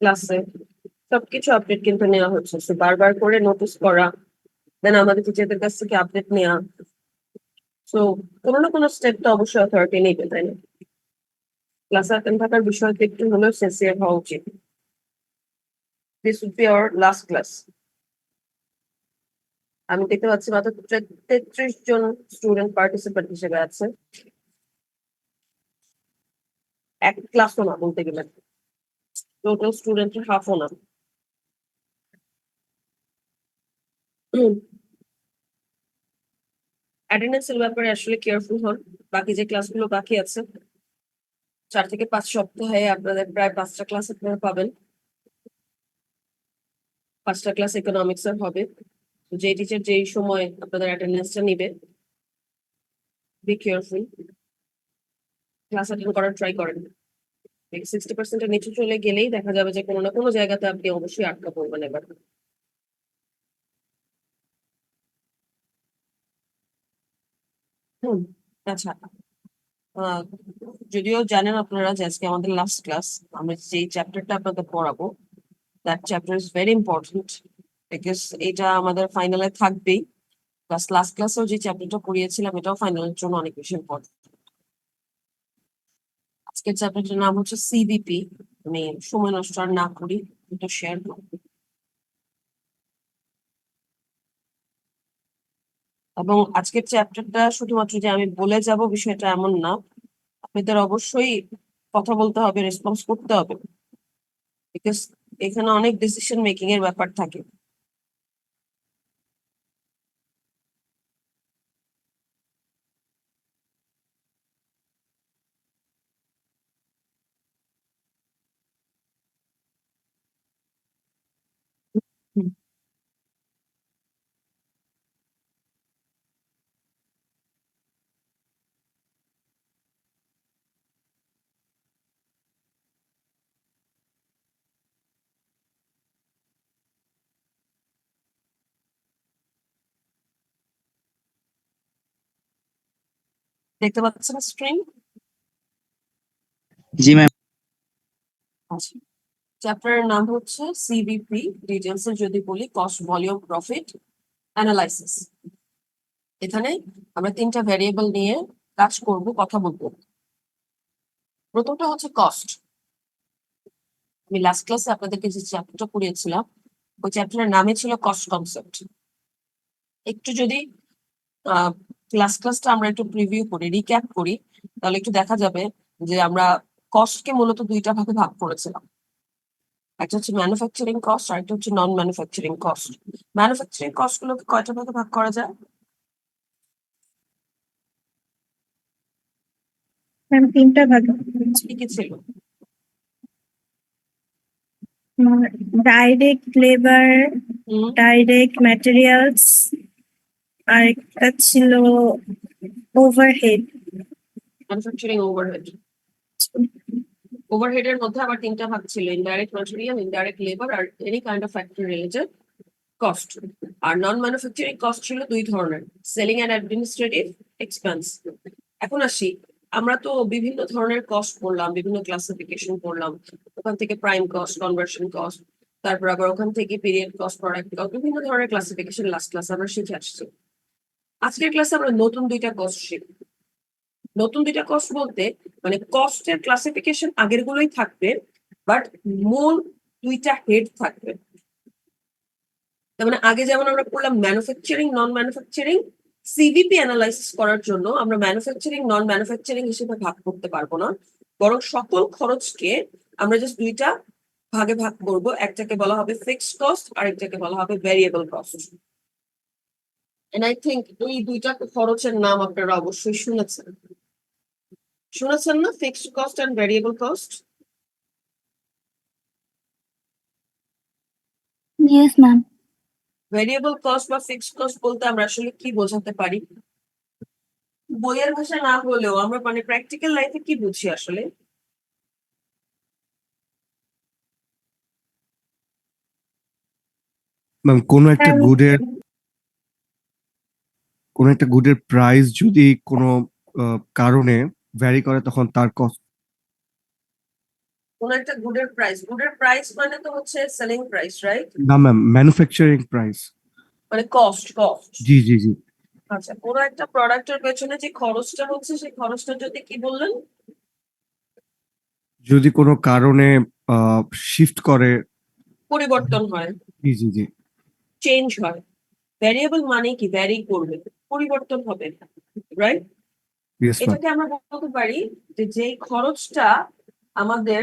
ক্লাসে সবকিছু আপডেট কিন্তু নেওয়া হচ্ছে, তো বারবার করে নোটিস করা, দেন আমাদের টিচারদের কাছ থেকে আপডেট নেওয়া। তো কোনো না কোনো স্টেপ তো অবশ্যই অথরিটি নেবে, তাই না? ক্লাসে অ্যাটেন্ড থাকার বিষয়টা একটু হলেও সিনসিয়ার হওয়া উচিত। This would be our last class. আমি দেখতে পাচ্ছি মাত্র 33 জন স্টুডেন্ট পার্টিসিপেন্ট হিসেবে আছে। এক ক্লাসও না বলতে গেলে, টোটাল স্টুডেন্টের হাফও না। অ্যাটেন্ডেন্সের ব্যাপারে আসলে কেয়ারফুল হন। বাকি যে ক্লাসগুলো বাকি আছে, 4 থেকে 5 সপ্তাহে আপনাদের প্রায় 5টা ক্লাস আপনারা পাবেন। 5টা ক্লাস ইকোনমিক্স এর হবে। যে টিচার যেই সময় আপনাদের অ্যাটেন্ডেন্সটা নিবে, বি কেয়ারফুল, ক্লাস অ্যাটেন্ড করার ট্রাই করেন। 60% নিচে চলে গেলেই দেখা যাবে যে কোনো না কোনো জায়গাতে আপনি অবশ্যই আটকা পড়বেন এবার। হুম। আচ্ছা। আহ, যদিও জানেন আপনারা যে আজকে আমাদের লাস্ট ক্লাস, আমরা যেই চ্যাপ্টারটা আপনাদের পড়াবো, that chapter is very important, because এটা আমাদের ফাইনালে থাকবেই। প্লাস লাস্ট ক্লাসেও যে চ্যাপ্টারটা পড়িয়েছিলাম এটাও ফাইনালের জন্য অনেক বেশি ইম্পর্টেন্ট। আজকের চ্যাপ্টারটার নাম হচ্ছে সিবিপি। আমি সময় নষ্ট আর না করি, এটা শেয়ার করবো। এবং আজকের চ্যাপ্টারটা শুধুমাত্র যে আমি বলে যাব বিষয়টা এমন না, আপনাদের অবশ্যই কথা বলতে হবে, রেসপন্স করতে হবে, বিকজ এখানে অনেক ডিসিশন মেকিং এর ব্যাপার থাকে। হুম। দেখতে পাচ্ছেন স্ক্রিন? জি ম্যাম। আচ্ছা, চ্যাপ্টারের নাম হচ্ছে সিবিপি। ডিটেলস যদি বলি, কস্ট ভলিউম প্রফিট অ্যানালাইসিস। এখানে আমরা 3টা ভ্যারিয়েবল নিয়ে কাজ করব, কথা বলবো। প্রথমটা হচ্ছে কস্ট। আমি লাস্ট ক্লাসে আপনাদেরকে যে চ্যাপ্টারটা পড়িয়েছিলাম, ওই চ্যাপ্টারের নামে ছিল কস্ট কনসেপ্ট। একটু যদি ক্লাসটা আমরা একটু প্রিভিউ করি, রিক্যাপ করি, তাহলে একটু দেখা যাবে যে আমরা কস্টকে মূলত 2টা ভাগে ভাগ করেছিলাম। একটা হচ্ছে ম্যানুফ্যাকচারিং কস্ট আর একটা হচ্ছে নন ম্যানুফ্যাকচারিং কস্ট। ম্যানুফ্যাকচারিং কস্ট গুলোকে কয়টা ভাগে ভাগ করা যায়? ম্যাম 3টা ভাগে। কি কি ছিল? ডাইরেক্ট লেবার, হুম। ডাইরেক্ট ম্যাটেরিয়ালস, আর একটা ছিল ওভারহেড। Manufacturing overhead. ওভারহেডের মধ্যে আবার 3টা ভাগ ছিল, ইনডাইরেক্ট ম্যাটেরিয়াল, ইনডাইরেক্ট লেবার আর any kind of factory related cost. আর নন ম্যানুফ্যাকচারিং কস্ট ছিল 2 ধরনের, সেলিং এন্ড অ্যাডমিনিস্ট্রেটিভ এক্সপেন্স। এখন আসি, আমরা তো বিভিন্ন ধরনের কস্ট পড়লাম, বিভিন্ন ক্লাসিফিকেশন পড়লাম। ওখান থেকে প্রাইম কস্ট, কনভার্সন কস্ট, তারপর আবার ওখান থেকে পিরিয়ড কস্ট, প্রোডাক্ট কস্ট, বিভিন্ন ধরনের ক্লাসিফিকেশন লাস্ট ক্লাসে আমরা শিখে আসছি। আজকের ক্লাসে আমরা নতুন 2টা কস্ট শিখব। নতুন 2টা কস্ট বলতে মানে কস্টের ক্লাসিফিকেশন আগের গুলোই থাকবে, বাট মূল 2টা হেড থাকবে। তার মানে আগে যেমন আমরা পড়লাম ম্যানুফ্যাকচারিং, নন ম্যানুফ্যাকচারিং, সিভিপি অ্যানালাইসিস করার জন্য আমরা ম্যানুফ্যাকচারিং নন ম্যানুফ্যাকচারিং হিসেবে ভাগ করতে পারবো না, বরং সকল খরচকে আমরা জাস্ট 2টা ভাগে ভাগ করব। একটাকে বলা হবে ফিক্সড কস্ট আর একটাকে বলা হবে variable cost. And I think এই 2টা খরচের নাম আপনারা অবশ্যই শুনেছেন। শুনেছেন না? Fixed cost and variable cost. Yes ma'am. Variable cost বা ফিক্সড কস্ট বলতে আমরা আসলে কি বোঝাতে পারি? বইয়ের ভাষা না হলেও আমরা মানে প্র্যাকটিক্যাল লাইফে কি বুঝি আসলে? ম্যাম কোনো একটা গুডের প্রাইস যদি কোনো কারণে ভ্যারি করে তখন তার কস্ট। কোন একটা গুডের প্রাইস মানে তো হচ্ছে সেলিং প্রাইস, রাইট? না ম্যাম, ম্যানুফ্যাকচারিং প্রাইস। মানে কস্ট। জি জি জি। আচ্ছা, কোন একটা প্রোডাক্টের পেছনে যে খরচটা হচ্ছে সেই খরচটা যদি কি বললেন? যদি কোনো কারণে শিফট করে। পরিবর্তন হয়, জি জি জি। চেঞ্জ হয়। ভ্যারিয়েবল মানে কি? ভ্যারি করবে, পরিবর্তন হবে, রাইট? Yes ma'am. এটাকে আমরা বলতে পারি যে যেই খরচটা আমাদের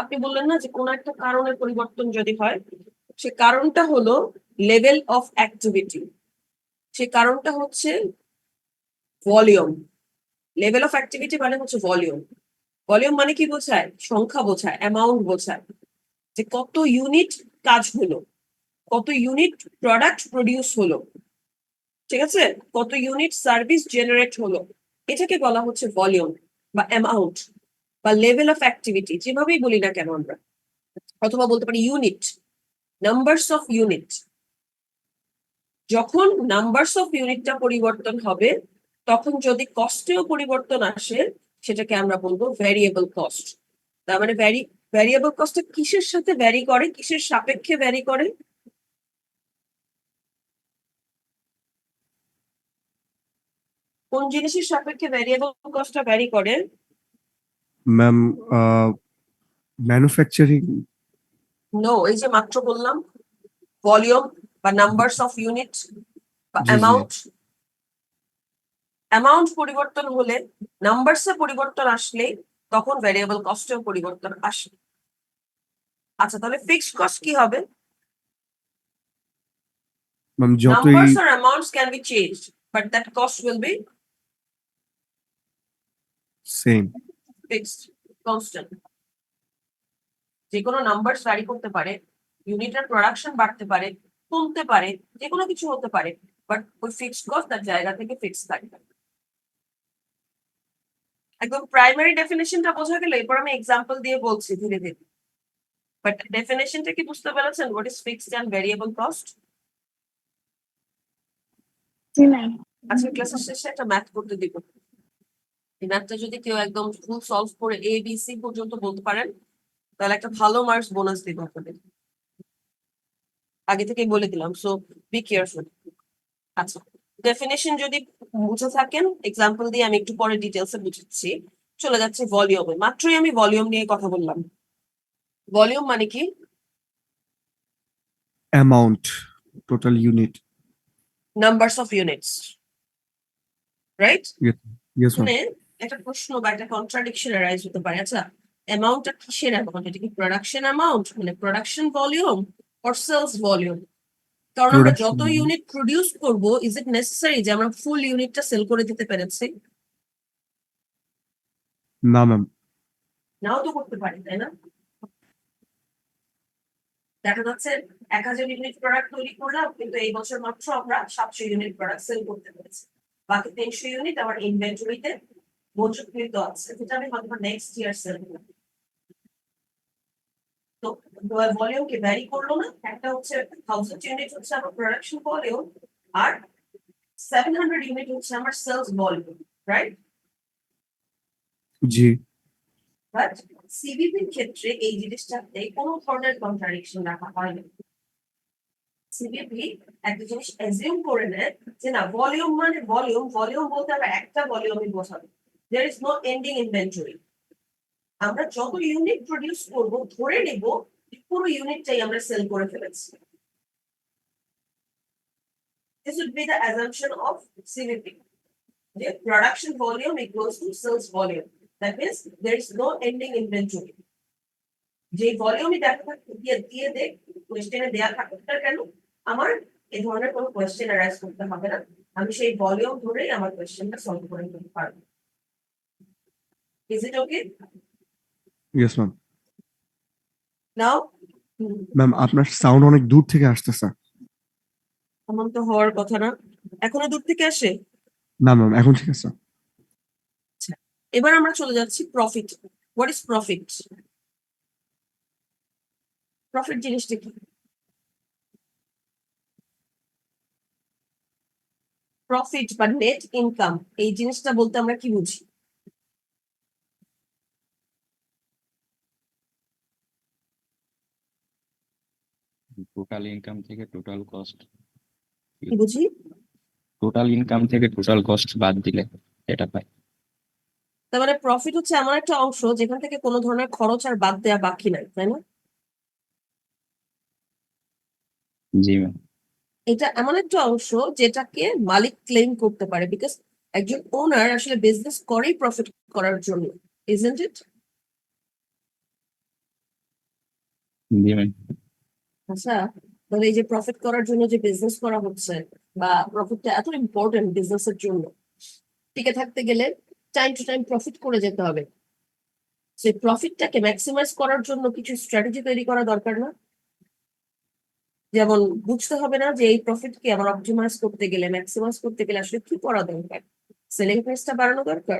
আপনি বললেন না যে কোন একটা কারণে পরিবর্তন যদি হয়, সে কারণটা হলো লেভেল অফ অ্যাক্টিভিটি, সে কারণটা হচ্ছে ভলিউম। লেভেল অফ অ্যাক্টিভিটি মানে হচ্ছে ভলিউম। ভলিউম মানে কি বোঝায়? সংখ্যা বোঝায়, অ্যামাউন্ট বোঝায়, যে কত ইউনিট কাজ হলো, কত ইউনিট প্রোডাক্ট প্রডিউস হলো, ঠিক আছে, কত ইউনিট সার্ভিস জেনারেট হলো, এটাকে বলা হচ্ছে ভলিউম বা অ্যামাউন্ট বা লেভেল অফ অ্যাক্টিভিটি, যেভাবেই বলি না কেন আমরা। অথবা বলতে পারি ইউনিট, নাম্বারস অফ ইউনিট। যখন নাম্বারস অফ ইউনিটটা পরিবর্তন হবে, তখন যদি কস্টেও পরিবর্তন আসে, সেটাকে আমরা বলবো ভ্যারিয়েবল কস্ট। তার মানে ভ্যারিয়েবল কস্টটা কিসের সাথে ভ্যারি করে, কিসের সাপেক্ষে ভ্যারি করে? কোন জিনিসের সাপেক্ষে ভ্যারিয়েবল কস্টটা ভ্যারি করে? Ma'am, manufacturing. নো, এই যে মাত্র বললাম, ভলিউম বা নাম্বারস অফ ইউনিট বা জি জি। অ্যামাউন্ট পরিবর্তন হলে, নাম্বারসে পরিবর্তন আসলে, তখন ভ্যারিয়েবল কস্টেও পরিবর্তন আসে। আচ্ছা, তাহলে ফিক্সড কস্ট কি হবে? ম্যাম যতই। Numbers or amounts can be changed, but that cost will be same. fixed, constant. যে কোনো নাম্বারস ভ্যারি করতে পারে, ইউনিটের প্রোডাকশন বাড়তে পারে, কমতে পারে, যে কোনো কিছু হতে পারে, বাট ওই ফিক্সড কস্ট তার জায়গা থেকে ফিক্সড থাকবে। একদম প্রাইমারি ডেফিনেশনটা বোঝা গেল, এরপর আমি এক্সাম্পল দিয়ে বলছি ধীরে ধীরে। বাট ডেফিনেশনটা কি বুঝতে পেরেছেন? What is fixed and variable cost? জি ম্যাম। আজকে ক্লাসের শেষে একটা ম্যাথ করতে দিব। এই ম্যাথটা যদি কেউ একদম ফুল সলভ করে ABC পর্যন্ত বলতে পারেন, তাহলে একটা ভালো মার্কস বোনাস দিব আপনাদের। আগে থেকেই বলে দিলাম, সো বি কেয়ারফুল। আচ্ছা, ডেফিনেশন যদি বুঝে থাকেন, এক্সাম্পল দিয়ে আমি একটু পরে ডিটেলসে বুঝাচ্ছি। চলে যাচ্ছে ভলিউমে। মাত্রই আমি ভলিউম নিয়ে কথা বললাম। ভলিউম মানে কি? Amount, total unit. Numbers of units, right? Yes ma'am. মানে একটা প্রশ্ন বা একটা কন্ট্রাডিকশন অ্যারাইজ হতে পারে। আচ্ছা, অ্যামাউন্টটা কিসের অ্যামাউন্ট? এটা কি প্রোডাকশন অ্যামাউন্ট, মানে production volume, or sales volume? কারণ আমরা প্রোডাকশন। যত ইউনিট প্রডিউস করব, ইজ ইট নেসেসারি যে আমরা ফুল ইউনিটটা সেল করে দিতে পেরেছি? না ম্যাম। নাও তো করতে পারি, তাই না? দেখা যাচ্ছে 1000 ইউনিট প্রোডাক্ট তৈরি করলাম, কিন্তু এই বছর মাত্র আমরা 700 ইউনিট প্রোডাক্ট সেল করতে পেরেছি। বাকি 300 ইউনিট আমার ইনভেন্টরিতে মজুতকৃত আছে, যেটা আমি হয়তো নেক্সট ইয়ার সেল করব। তো ভলিউম কি ভ্যারি করলো না? একটা হচ্ছে 1000 ইউনিট হচ্ছে আমার প্রোডাকশন ভলিউম, আর 700 ইউনিট হচ্ছে আমার সেলস ভলিউম, রাইট? জি। বাট সিবিপির ক্ষেত্রে এই জিনিসটাতে কোনো ধরনের কন্ট্রাডিকশন রাখা হয় না। সিবিপি একটা জিনিস অ্যাজিউম করে নেয় যে না, ভলিউম মানে ভলিউম, ভলিউম বলতে আমরা একটা ভলিউমই বোঝাবো। There is no ending inventory. আমরা যত ইউনিট প্রডিউস করব, ধরে নেব যে পুরো ইউনিটটাই আমরা সেল করে ফেলেছি। This would be the assumption of CVP. The production volume equals to sales volume. That means there is no ending inventory. যে ভলিউমই দেখা থাকতে দিয়ে দেখ, কোয়েশ্চেনে দেয়া থাকতে কেন, আমার এই ধরনের কোনো কোয়েশ্চেন অ্যারাইজ করতে হবে না। আমি সেই ভলিউম ধরেই আমার কোয়েশ্চেনটা সলভ করে নিতে পারবো। Is it okay? Yes ma'am. Now ma'am আপনার সাউন্ড অনেক দূর থেকে আসতেছে। এমন তো হওয়ার কথা না, এখনো দূর থেকে আসে। না ম্যাম, এখন ঠিক আছে। আচ্ছা, এবার আমরা চলে যাচ্ছি profit. What is profit? Profit জিনিসটা কি? প্রফিট বা নেট ইনকাম, এই জিনিসটা বলতে আমরা কি বুঝি? টোটাল ইনকাম থেকে টোটাল কস্ট, কি বুঝি? টোটাল ইনকাম থেকে টোটাল কস্ট বাদ দিলে এটা পাই। তার মানে প্রফিট হচ্ছে এমন একটা অংশ যেখান থেকে কোনো ধরনের খরচ আর বাদ দেওয়া বাকি নাই, তাই না? জি ম্যাম। এটা এমন একটা অংশ যেটাকে মালিক ক্লেম করতে পারে, বিকজ একজন ওনার আসলে বিজনেস করেই প্রফিট করার জন্য, ইজন্ট ইট? G ma'am. আচ্ছা, তাহলে এই যে প্রফিট করার জন্য যে বিজনেস করা হচ্ছে বা প্রফিটটা এত ইম্পর্টেন্ট বিজনেসের জন্য, টিকে থাকতে গেলে টাইম টু টাইম প্রফিট করে যেতে হবে। সেই প্রফিটটাকে ম্যাক্সিমাইজ করার জন্য কিছু স্ট্র্যাটেজি তৈরি করা দরকার না? যেমন বুঝতে হবে না যে এই প্রফিটকে আমার অপটিমাইজ করতে গেলে, ম্যাক্সিমাইজ করতে গেলে আসলে কি করা দরকার? সেলিং প্রাইসটা বাড়ানো দরকার।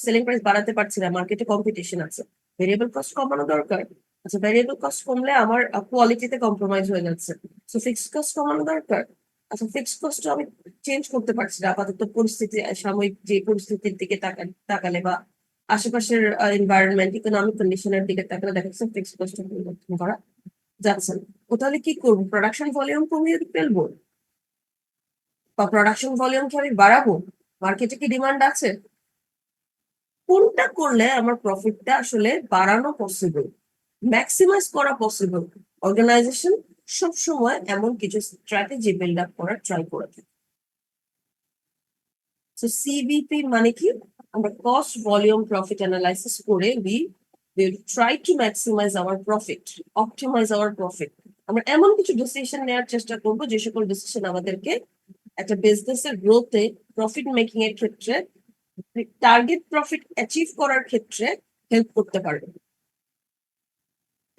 সেলিং প্রাইস বাড়াতে পারছি না, মার্কেটে কম্পিটিশন আছে, ভেরিয়েবল কস্ট কমানো দরকার। আচ্ছা, ভেরিয়েবল কস্ট কমলে আমার কোয়ালিটিতে কম্প্রোমাইজ হয়ে যাচ্ছে, সো ফিক্সড কস্ট কমানো দরকার। আচ্ছা, ফিক্সড কস্ট আমি চেঞ্জ করতে পারছি না আপাতত, পরিস্থিতি সাময়িক যে পরিস্থিতির দিকে তাকালে বা আশেপাশের এনভায়রনমেন্ট, ইকোনমিক কন্ডিশনের দিকে তাকালে দেখা যাচ্ছে ফিক্সড কস্ট পরিবর্তন করা যাচ্ছে না। ও তাহলে কি করবো? প্রোডাকশন ভলিউম কমিয়ে ফেলবো, বা প্রোডাকশন ভলিউম কি আমি বাড়াবো? মার্কেটে কি ডিমান্ড আছে? কোনটা করলে আমার প্রফিটটা আসলে বাড়ানো পসিবল, ম্যাক্সিমাইজ করা পসিবল? অর্গানাইজেশন সবসময় এমন কিছু স্ট্র্যাটেজি বিল্ড আপ করার ট্রাই করে থাকে। সো সিবিপি মানে কি? আমরা কস্ট ভলিউম প্রফিট অ্যানালাইসিস করে we will try to maximise our profit, optimise our profit. আমরা এমন কিছু ডিসিশন নেওয়ার চেষ্টা করব যে সকল ডিসিশন আমাদেরকে একটা বিজনেসের গ্রোথে, প্রফিট মেকিং এর ক্ষেত্রে, টার্গেট প্রফিট অ্যাচিভ করার ক্ষেত্রে হেল্প করতে পারবে।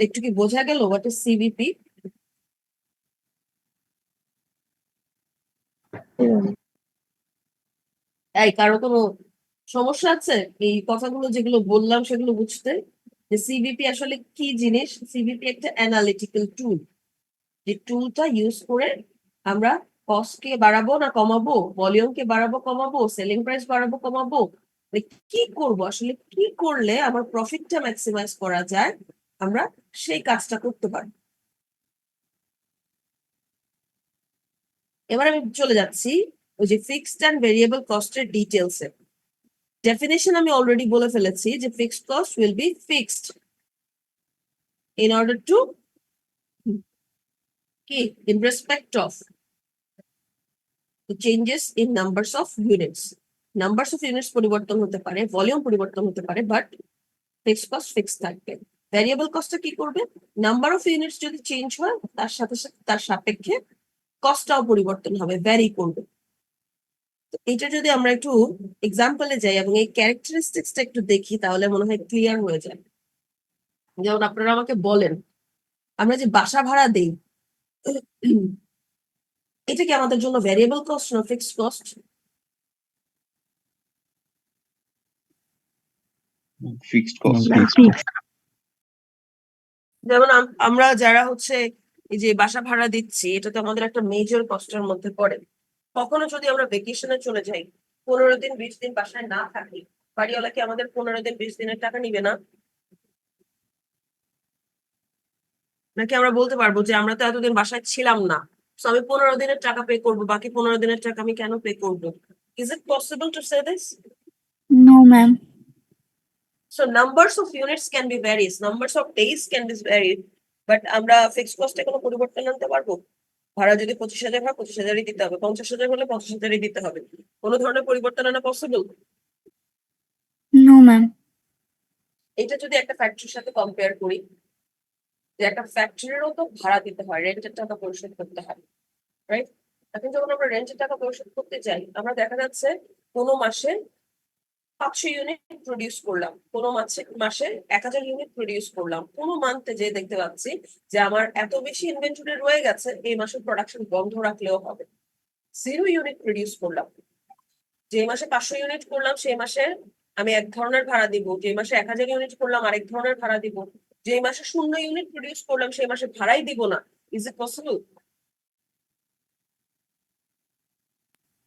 একটু কি বোঝা গেল হোয়াট ইজ সিবিপি? এই কারো কোনো সমস্যা আছে এই কথাগুলো যেগুলো বললাম সেগুলো বুঝতে? যে সিবিপি আসলে কি জিনিস? সিবিপি একটা অ্যানালিটিক্যাল টুল, যে টুলটা ইউজ করে আমরা কস্ট কে বাড়াবো না কমাবো, ভলিউম কে বাড়াবো কমাবো, সেলিং প্রাইস বাড়াবো কমাবো, মানে কি করব আসলে, কি করলে আমার প্রফিটটা ম্যাক্সিমাইজ করা যায়, আমরা সেই কাজটা করতে পারি। এবার আমি চলে যাচ্ছি ওই যে ফিক্সড অ্যান্ড ভেরিয়েবল কস্টের ডিটেলসে। ডেফিনেশন আমি অলরেডি বলে ফেলেছি যে fixed cost will be fixed in order to কি in respect of the changes in numbers of units. Numbers of units পরিবর্তন হতে পারে, ভলিউম পরিবর্তন হতে পারে, বাট ফিক্সড কস্ট ফিক্সড থাকবে। ভ্যারিয়েবল কস্টটা কি করবে? নাম্বার অফ ইউনিটস যদি চেঞ্জ হয় তার সাথে সাথে তার সাপেক্ষে কস্টটাও পরিবর্তন হবে, ভ্যারি করবে। তো এটা যদি আমরা একটু এক্সাম্পলে যাই এবং এই ক্যারেক্টারিস্টিক্সটা একটু দেখি তাহলে মনে হয় ক্লিয়ার হয়ে যায়। যেমন আপনারা আমাকে বলেন, আমরা যে বাসা ভাড়া দেই, এটা কি আমাদের জন্য ভ্যারিয়েবল কস্ট না ফিক্সড কস্ট? Fixed cost. যেমন আমরা যারা হচ্ছে এই যে বাসা ভাড়া দিচ্ছি, এটা তো আমাদের একটা মেজর কস্টের মধ্যে পড়ে। কখনো যদি আমরা ভেকেশনে চলে যাই, 15 দিন 20 দিন বাসায় না থাকি, বাড়িওয়ালা কি আমাদের 15 দিন 20 দিনের টাকা নিবে না? নাকি আমরা বলতে পারবো যে আমরা তো এতদিন বাসায় ছিলাম না, তো আমি 15 দিনের টাকা পে করবো, বাকি 15 দিনের টাকা আমি কেন পে করবো? Is it possible to say this? No, ma'am. So numbers of units can be varies, numbers of days can be varied, but আমরা ফিক্সড কস্টে কোনো পরিবর্তন আনতে পারবো? ভাড়া যদি 25,000 হয় 25,000-ই দিতে হবে, 50,000 হলে 50,000-ই দিতে হবে, কোনো ধরনের পরিবর্তন আনা পসিবল? No, ma'am. এটা যদি একটা ফ্যাক্টরির সাথে কম্পেয়ার করি, যে একটা ফ্যাক্টরিরও তো ভাড়া দিতে হয়, রেন্টের টাকা পরিশোধ করতে হয়, রাইট? এখন যখন আমরা রেন্টের টাকা পরিশোধ করতে যাই, আমরা দেখা যাচ্ছে কোনো মাসে 500 ইউনিট প্রডিউস করলাম, কোনো মাসে 1000 ইউনিট প্রডিউস করলাম, কোনো মান্থে যে দেখতে পাচ্ছি যে আমার এত বেশি ইনভেন্টরি রয়ে গেছে, এই মাসে প্রোডাকশন বন্ধ রাখলেও হবে। 0 ইউনিট প্রডিউস করলাম, যে মাসে 500 ইউনিট করলাম সেই মাসে আমি এক ধরনের ভাড়া দিব, যে মাসে 1000 ইউনিট করলাম আরেক ধরনের ভাড়া দিব, যে মাসে 0 ইউনিট প্রডিউস করলাম সেই মাসে ভাড়াই দিব না। Is it possible?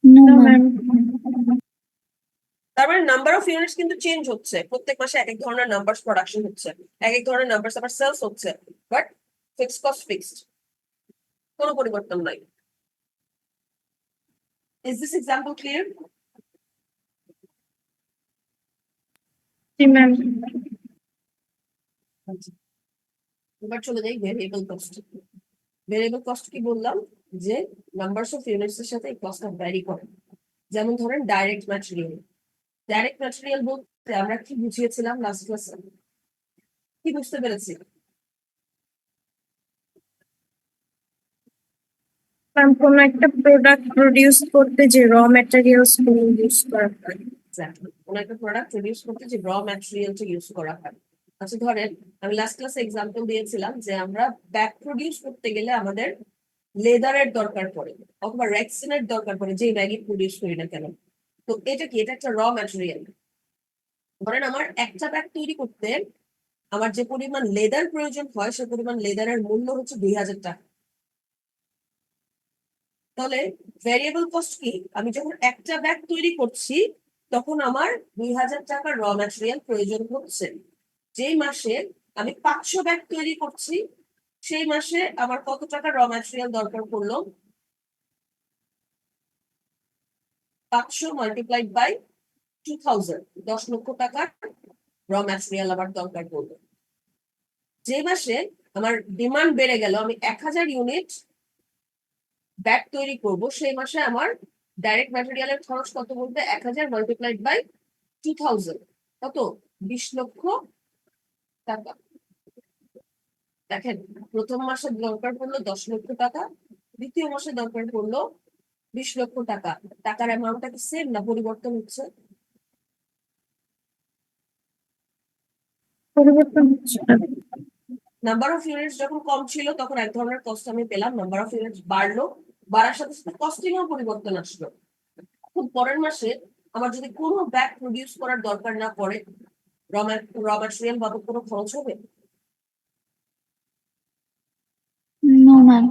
No, ma'am. তার মানে নাম্বার অফ ইউনিটস কিন্তু চেঞ্জ হচ্ছে, প্রত্যেক মাসে এক এক ধরনের নাম্বার প্রোডাকশন হচ্ছে, এক এক ধরনের নাম্বার আবার সেলস হচ্ছে, বাট ফিক্সড কস্ট ফিক্সড। কোনো পরিবর্তন নাই। Is this example clear? G ma'am. এবার চলে যাই ভেরিয়েবল কস্ট। ভেরিয়েবল কস্ট কি বললাম, যে নাম্বারস অফ ইউনিটস এর সাথে এই কস্টটা ভ্যারি করে। যেমন ধরেন ডাইরেক্ট ম্যাটেরিয়াল। ডাইরেক্ট ম্যাটেরিয়াল বলতে আমরা কি বুঝিয়েছিলাম লাস্ট ক্লাসে, কি বুঝতে পেরেছি? ম্যাম কোন একটা প্রোডাক্ট প্রডিউস করতে যে র ম্যাটেরিয়ালস গুলো ইউজ করা হয়। Exactly. কোন একটা প্রোডাক্ট প্রডিউস করতে যে র ম্যাটেরিয়ালটা ইউজ করা হয়। আচ্ছা ধরেন আমি লাস্ট ক্লাসে এক্সাম্পল দিয়েছিলাম যে আমরা ব্যাগ প্রডিউস করতে গেলে আমাদের লেদারের দরকার পড়ে অথবা রেক্সিনের দরকার পড়ে, যে ব্যাগই প্রডিউস করি না কেন। তো এটা কি, এটা একটা র ম্যাটেরিয়াল। ধরেন আমার একটা ব্যাগ তৈরি করতে আমার যে পরিমাণ লেদার প্রয়োজন হয় সে পরিমাণ লেদারের মূল্য হচ্ছে 2000 টাকা। তাহলে ভ্যারিয়েবল কস্ট কি, আমি যখন একটা ব্যাগ তৈরি করছি তখন আমার 2000 টাকার র ম্যাটেরিয়াল প্রয়োজন হচ্ছে। যেই মাসে আমি 500 ব্যাগ তৈরি করছি সেই মাসে আমার কত টাকা র ম্যাটেরিয়াল দরকার পড়লো, 500 মাল্টিপ্লাইড বাই 2000, 10 লক্ষ টাকার র ম্যাটেরিয়াল আমার দরকার পড়লো। যে মাসে আমার ডিমান্ড বেড়ে গেল, আমি 1000 ইউনিট ব্যাগ তৈরি করব, সেই মাসে আমার ডাইরেক্ট ম্যাটেরিয়ালের খরচ কত বলতে 1000 মাল্টিপ্লাইড বাই 2000, কত, 20 লক্ষ টাকা। দেখেন প্রথম মাসে দরকার পড়লো 10 লক্ষ টাকা, দ্বিতীয় মাসে দরকার পড়লো 20 লক্ষ টাকা। টাকার অ্যামাউন্টটা কি সেম না পরিবর্তন হচ্ছে? পরিবর্তন হচ্ছে। নাম্বার অফ ইউনিটস যখন কম ছিল তখন এক ধরনের কস্ট আমি পেলাম, নাম্বার অফ ইউনিটস বাড়লো, বাড়ার সাথে সাথে কস্টিংও পরিবর্তন আসলো। খুব পরের মাসে আমার যদি কোনো ব্যাগ প্রডিউস করার দরকার না পড়ে, র ম্যাটেরিয়াল বাবদ কোনো খরচ হবে? No ma'am.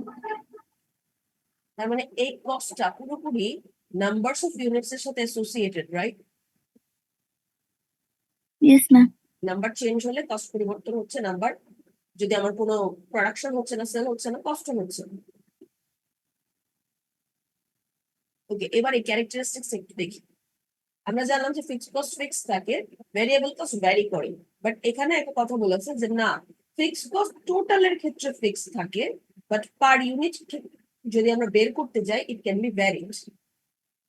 তার মানে এই কস্টটা পুরোপুরি নাম্বারস অফ ইউনিটস এর সাথে associated, right? Yes ma'am. Number change হলে কস্ট পরিবর্তন হচ্ছে, নাম্বার যদি আমার কোনো প্রোডাকশন হচ্ছে না, সেল হচ্ছে না, কষ্ট হচ্ছে। ওকে, এবার এই ক্যারেক্টারিস্টিক্স একটু দেখি। আমরা জানলাম যে ফিক্সড কস্ট ফিক্স থাকে, ভেরিয়েবল কস্ট ভ্যারি করে, বাট এখানে একটা কথা বলেছে যে না, ফিক্সড কস্ট টোটালের ক্ষেত্রে ফিক্স থাকে, বাট পার ইউনিট যদি আমরা বের করতে যাই ইট ক্যান বি ভ্যারিড।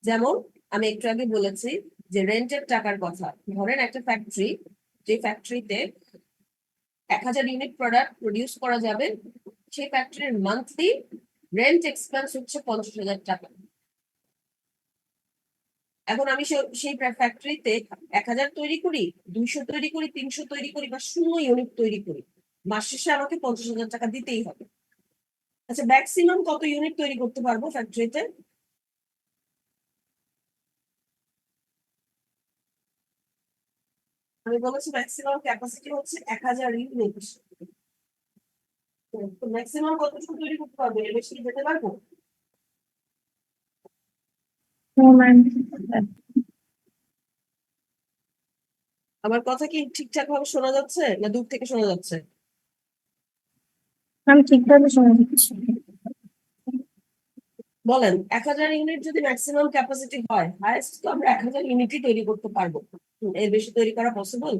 যেমন আমি একটু আগে বলেছি যে রেন্টের টাকার কথা। ধরেন একটা ফ্যাক্টরি, যে ফ্যাক্টরিতে 1000 ইউনিট প্রোডাক্ট প্রডিউস করা যাবে, সেই ফ্যাক্টরির মান্থলি রেন্ট এক্সপেন্স হচ্ছে 50,000 টাকা। এখন আমি সেই ফ্যাক্টরিতে 1000 তৈরি করি, 200 তৈরি করি, 300 তৈরি করি বা 0 ইউনিট তৈরি করি, মাস শেষে আমাকে 50,000 টাকা দিতেই হবে। আচ্ছা ম্যাক্সিমাম কত ইউনিট তৈরি করতে পারবো ফ্যাক্টরিতে? আমি বলেছি ম্যাক্সিমাম ক্যাপাসিটি হচ্ছে 1000 ইউনিট। তো ম্যাক্সিমাম কতটুকু তৈরি করতে পারবো, এর বেশি কি যেতে পারবো? No ma'am. আমার কথা কি ঠিকঠাক ভাবে শোনা যাচ্ছে না দূর থেকে শোনা যাচ্ছে? ম্যাম ঠিকভাবে শোনা যাচ্ছে। বলেন 1000 ইউনিট যদি ম্যাক্সিমাম ক্যাপাসিটি হয়, হাইয়েস্ট তো আমরা 1000 ইউনিটই তৈরি করতে পারবো, এর বেশি তৈরি করা possible?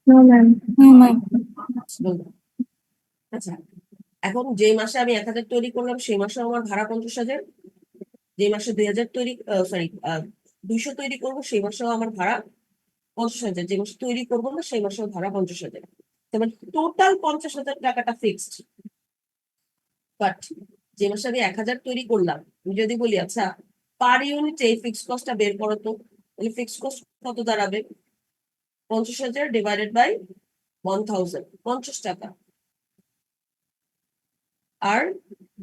No ma'am. No ma'am. আচ্ছা এখন যে মাসে আমি 1000 তৈরি করলাম সেই মাসে আমার ভাড়া 50,000, যে মাসে 2000 তৈরি, সরি 200 তৈরি করবো সেই মাসেও আমার ভাড়া 50,000, যে মাসে তৈরি করবো না সেই মাসেও ভাড়া 50,000। তার মানে টোটাল 50,000 টাকাটা ফিক্সড। বাট যে মাসে আমি 1000 তৈরি করলাম, আমি যদি বলি আচ্ছা পার ইউনিটে এই ফিক্সড কস্টটা বের করো তো, তাহলে ফিক্সড কস্ট কত দাঁড়াবে? 50,000 ডিভাইডেড বাই 1000, 50 টাকা। আর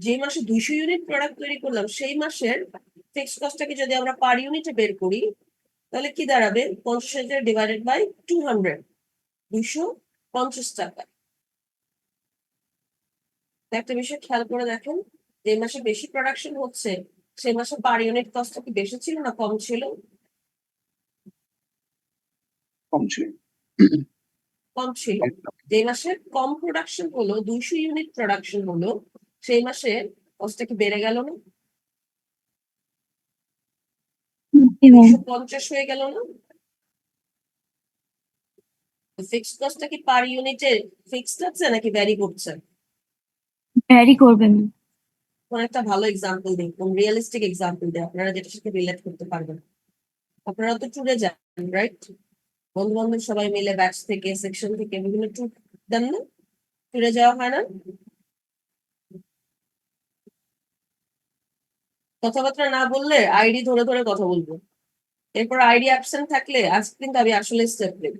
যে মাসে 200 ইউনিট প্রোডাক্ট তৈরি করলাম সেই মাসের ফিক্সড কস্টটাকে যদি আমরা পার ইউনিটে বের করি তাহলে কি দাঁড়াবে? 50,000 ডিভাইডেড বাই 200, 250 টাকা। একটা বিষয় খেয়াল করে দেখেন, যে মাসে বেশি প্রোডাকশন হচ্ছে সেই মাসে পার ইউনিট কস্টটা কি বেশি ছিল না কম ছিল? কম ছিল। কম ছিল, যে মাসে কম প্রোডাকশন হলো, 200 ইউনিট প্রোডাকশন হলো, সেই মাসে কস্টটা কি বেড়ে গেল না? জি ম্যাম। 250 হয়ে গেল না? ফিক্সড কস্টটা কি পার ইউনিটে ফিক্সড আছে নাকি ভ্যারি করছে? ভ্যারি করবে ম্যাম। কোন একটা ভালো এক্সাম্পল দিন, কোন রিয়েলিস্টিক এক্সাম্পল দিন আপনারা যেটার সাথে রিলেট করতে পারবেন। আপনারা তো ট্যুরে যান, রাইট? বন্ধু বান্ধব সবাই মিলে ব্যাচ থেকে, সেকশন থেকে বিভিন্ন ট্যুর দেন না? ট্যুরে যাওয়া হয় না? কথাবার্তা না বললে আইডি ধরে ধরে কথা বলবো, এরপর আইডি অ্যাবসেন্ট থাকলে আজকে কিন্তু আমি আসলে স্টেপ নেব।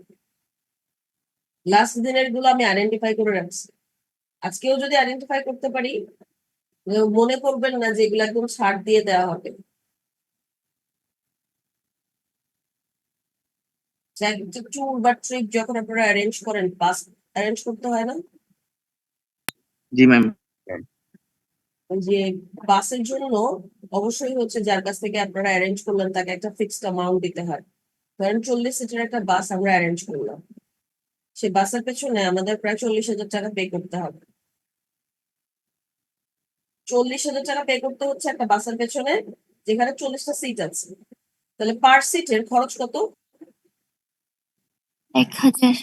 লাস্ট দিনের গুলো আমি আইডেন্টিফাই করে রাখছি, আজকেও যদি আইডেন্টিফাই করতে পারি, মনে করবেন না যে এগুলো একদম ছাড় দিয়ে দেওয়া হবে। ট্যুর বা ট্রিপ যখন আপনারা অ্যারেঞ্জ করেন, বাস অ্যারেঞ্জ করতে হয় না? জি ম্যাম। যে বাসের জন্য অবশ্যই হচ্ছে যার কাছ থেকে আপনারা অ্যারেঞ্জ করলেন তাকে একটা ফিক্সড অ্যামাউন্ট দিতে হয়। ধরেন 40 সিটের একটা বাস আমরা অ্যারেঞ্জ করলাম, সেই বাসের পেছনে আমাদের প্রায় 40,000 টাকা পে করতে হবে। 40,000 টাকা পে করতে হচ্ছে একটা বাসের পেছনে, যেখানে 40টা সিট আছে। তাহলে পার সিটের খরচ কত? 1000।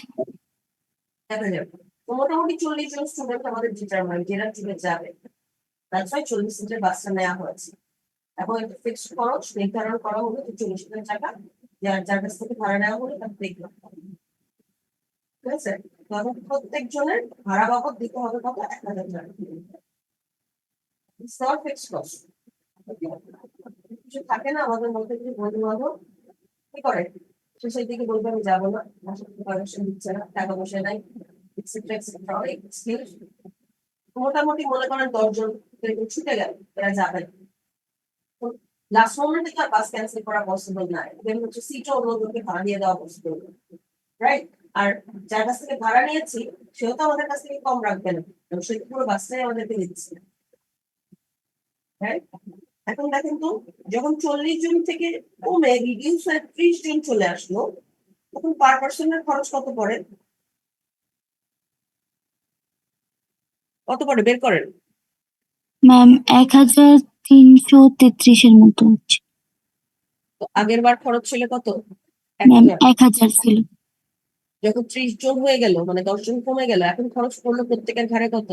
1,000। তো মোটামুটি 40 জন স্টুডেন্ট আমাদের ডিটারমাইন যারা ট্যুরে যাবে, তার 40 সিটের বাসটা নেওয়া হয়েছে এবং একটা ফিক্সড খরচ নির্ধারণ করা হলো যে 40,000 টাকা যার যার কাছ থেকে ভাড়া নেওয়া হলো তার পে করতে হবে। ঠিক আছে? তখন প্রত্যেক জনের ভাড়া বাবদ দিতে হবে কত? 1,000 টাকা। It's not fixed cost. কিছু থাকে না আমাদের মধ্যে, কিছু বন্ধু বান্ধব কি করে শেষের দিকে বলবে আমি যাবো না, বাসা থেকে পারমিশন দিচ্ছে না, টাকা পয়সা নাই, এক্সেট্রা এক্সেট্রা, অনেক এক্সকিউজ। মোটামুটি মনে করেন 10 জন এরকম ছুটে গেল, এরা যাবে। লাস্ট মোমেন্টে তো আর বাস ক্যান্সেল করা পসিবল না, দেন হচ্ছে সিটও অন্যদেরকে ভাড়া দিয়ে দেওয়া পসিবল, রাইট? আর যার কাছ থেকে ভাড়া নিয়েছি সেও তো আমাদের কাছ থেকে কম রাখবে না, কারণ সে তো পুরো বাসটাই আমাদেরকে দিচ্ছে, রাইট? এখন দেখেন তো, যখন 40 জন থেকে কমে রিডিউস হয়ে 30 জন চলে আসলো, তখন পার পার্সনের খরচ কত পড়ে? কত পড়ে বের করেন। ম্যাম 1333-এর মতো হচ্ছে। তো আগের বার খরচ ছিল কত? ম্যাম 1,000। 1000 ছিল। যখন 30 জন হয়ে গেল, মানে 10 জন কমে গেল, এখন খরচ পড়লো প্রত্যেকের ঘাড়ে কত?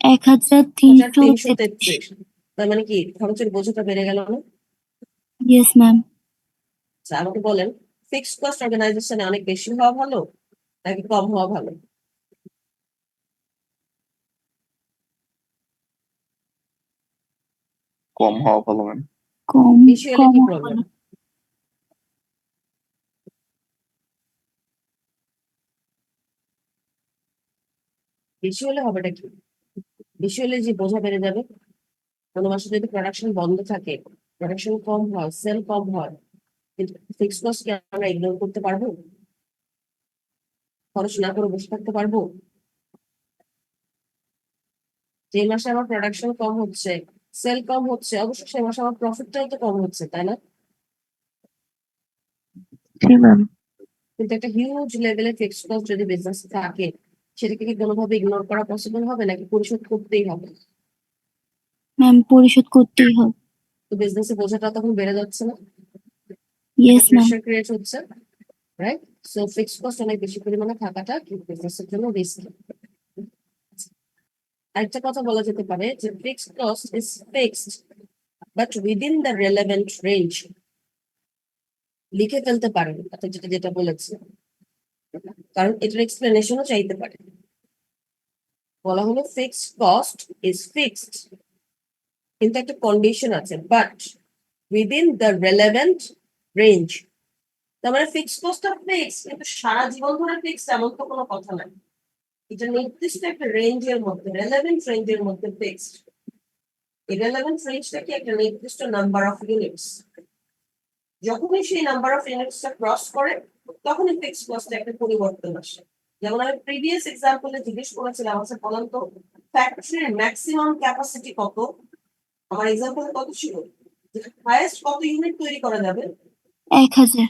1333। 1,333। তার মানে কি খরচের বোঝাটা বেড়ে গেল না? Yes ma'am. আচ্ছা, আমাকে বলেন, ফিক্সড কস্ট অর্গানাইজেশনে অনেক বেশি হওয়া ভালো নাকি কম হওয়া ভালো? কম হওয়া ভালো ম্যাম। কম বেশি হলে কম কি হওয়া প্রবলেম? ভালো। বেশি হলে হবেটা কি? বেশি হলে যে বোঝা বেড়ে যাবে। কোনো মাসে যদি প্রোডাকশন বন্ধ থাকে, প্রোডাকশন কম হয়, সেল কম হয়, কিন্তু ফিক্সড কস্ট কি আমরা ইগনোর করতে পারবো? খরচ না করে বসে থাকতে পারবো? যে মাসে আমার প্রোডাকশন কম হচ্ছে, সেল কম হচ্ছে, অবশ্যই সে মাসে আমার প্রফিটটাও তো কম হচ্ছে, তাই না? জি ম্যাম। কিন্তু একটা হিউজ লেভেলের ফিক্সড কস্ট যদি বিজনেস থাকে, সেটাকে কি কোনোভাবে ইগনোর করা পসিবল হবে নাকি পরিশোধ করতেই হবে? ম্যাম পরিশোধ করতেই হবে। তো বিজনেসের বোঝাটা তখন বেড়ে যাচ্ছে না? একটা ইয়েস ম্যাম। প্রেশার ক্রিয়েট হচ্ছে, রাইট? সো ফিক্সড কস্ট অনেক বেশি পরিমাণে থাকাটা কি বিজনেসের জন্য রিস্কি। আরেকটা কথা বলা যেতে পারে যে fixed cost is fixed but within the relevant range. লিখে ফেলতে পারেন অর্থাৎ যেটা যেটা বলেছে, কারণ এটার এক্সপ্লেনেশনও চাইতে পারে। বলা হলো ফিক্সড কস্ট ইজ ফিক্সড, কিন্তু একটা কন্ডিশন আছে, but within the relevant range. তার মানে ফিক্সড কস্টটা ফিক্সড, কিন্তু সারা জীবন ধরে ফিক্সড এমন তো কোনো কথা নাই। এটা নির্দিষ্ট একটা রেঞ্জের মধ্যে, রেলেভেন্ট রেঞ্জের মধ্যে ফিক্সড। এই রেলেভেন্ট রেঞ্জটা কি একটা নির্দিষ্ট নাম্বার অফ ইউনিটস, যখনই সেই নাম্বার অফ ইউনিটসটা ক্রস করে তখনই ফিক্সড কস্টে একটা পরিবর্তন আসে। যেমন আমি প্রিভিয়াস এক্সাম্পলে জিজ্ঞেস করেছিলাম, আচ্ছা বলেন তো ফ্যাক্টরির ম্যাক্সিমাম ক্যাপাসিটি কত? আমার এক্সাম্পলে কত ছিল? হাইয়েস্ট কত ইউনিট তৈরি করা যাবে? 1000।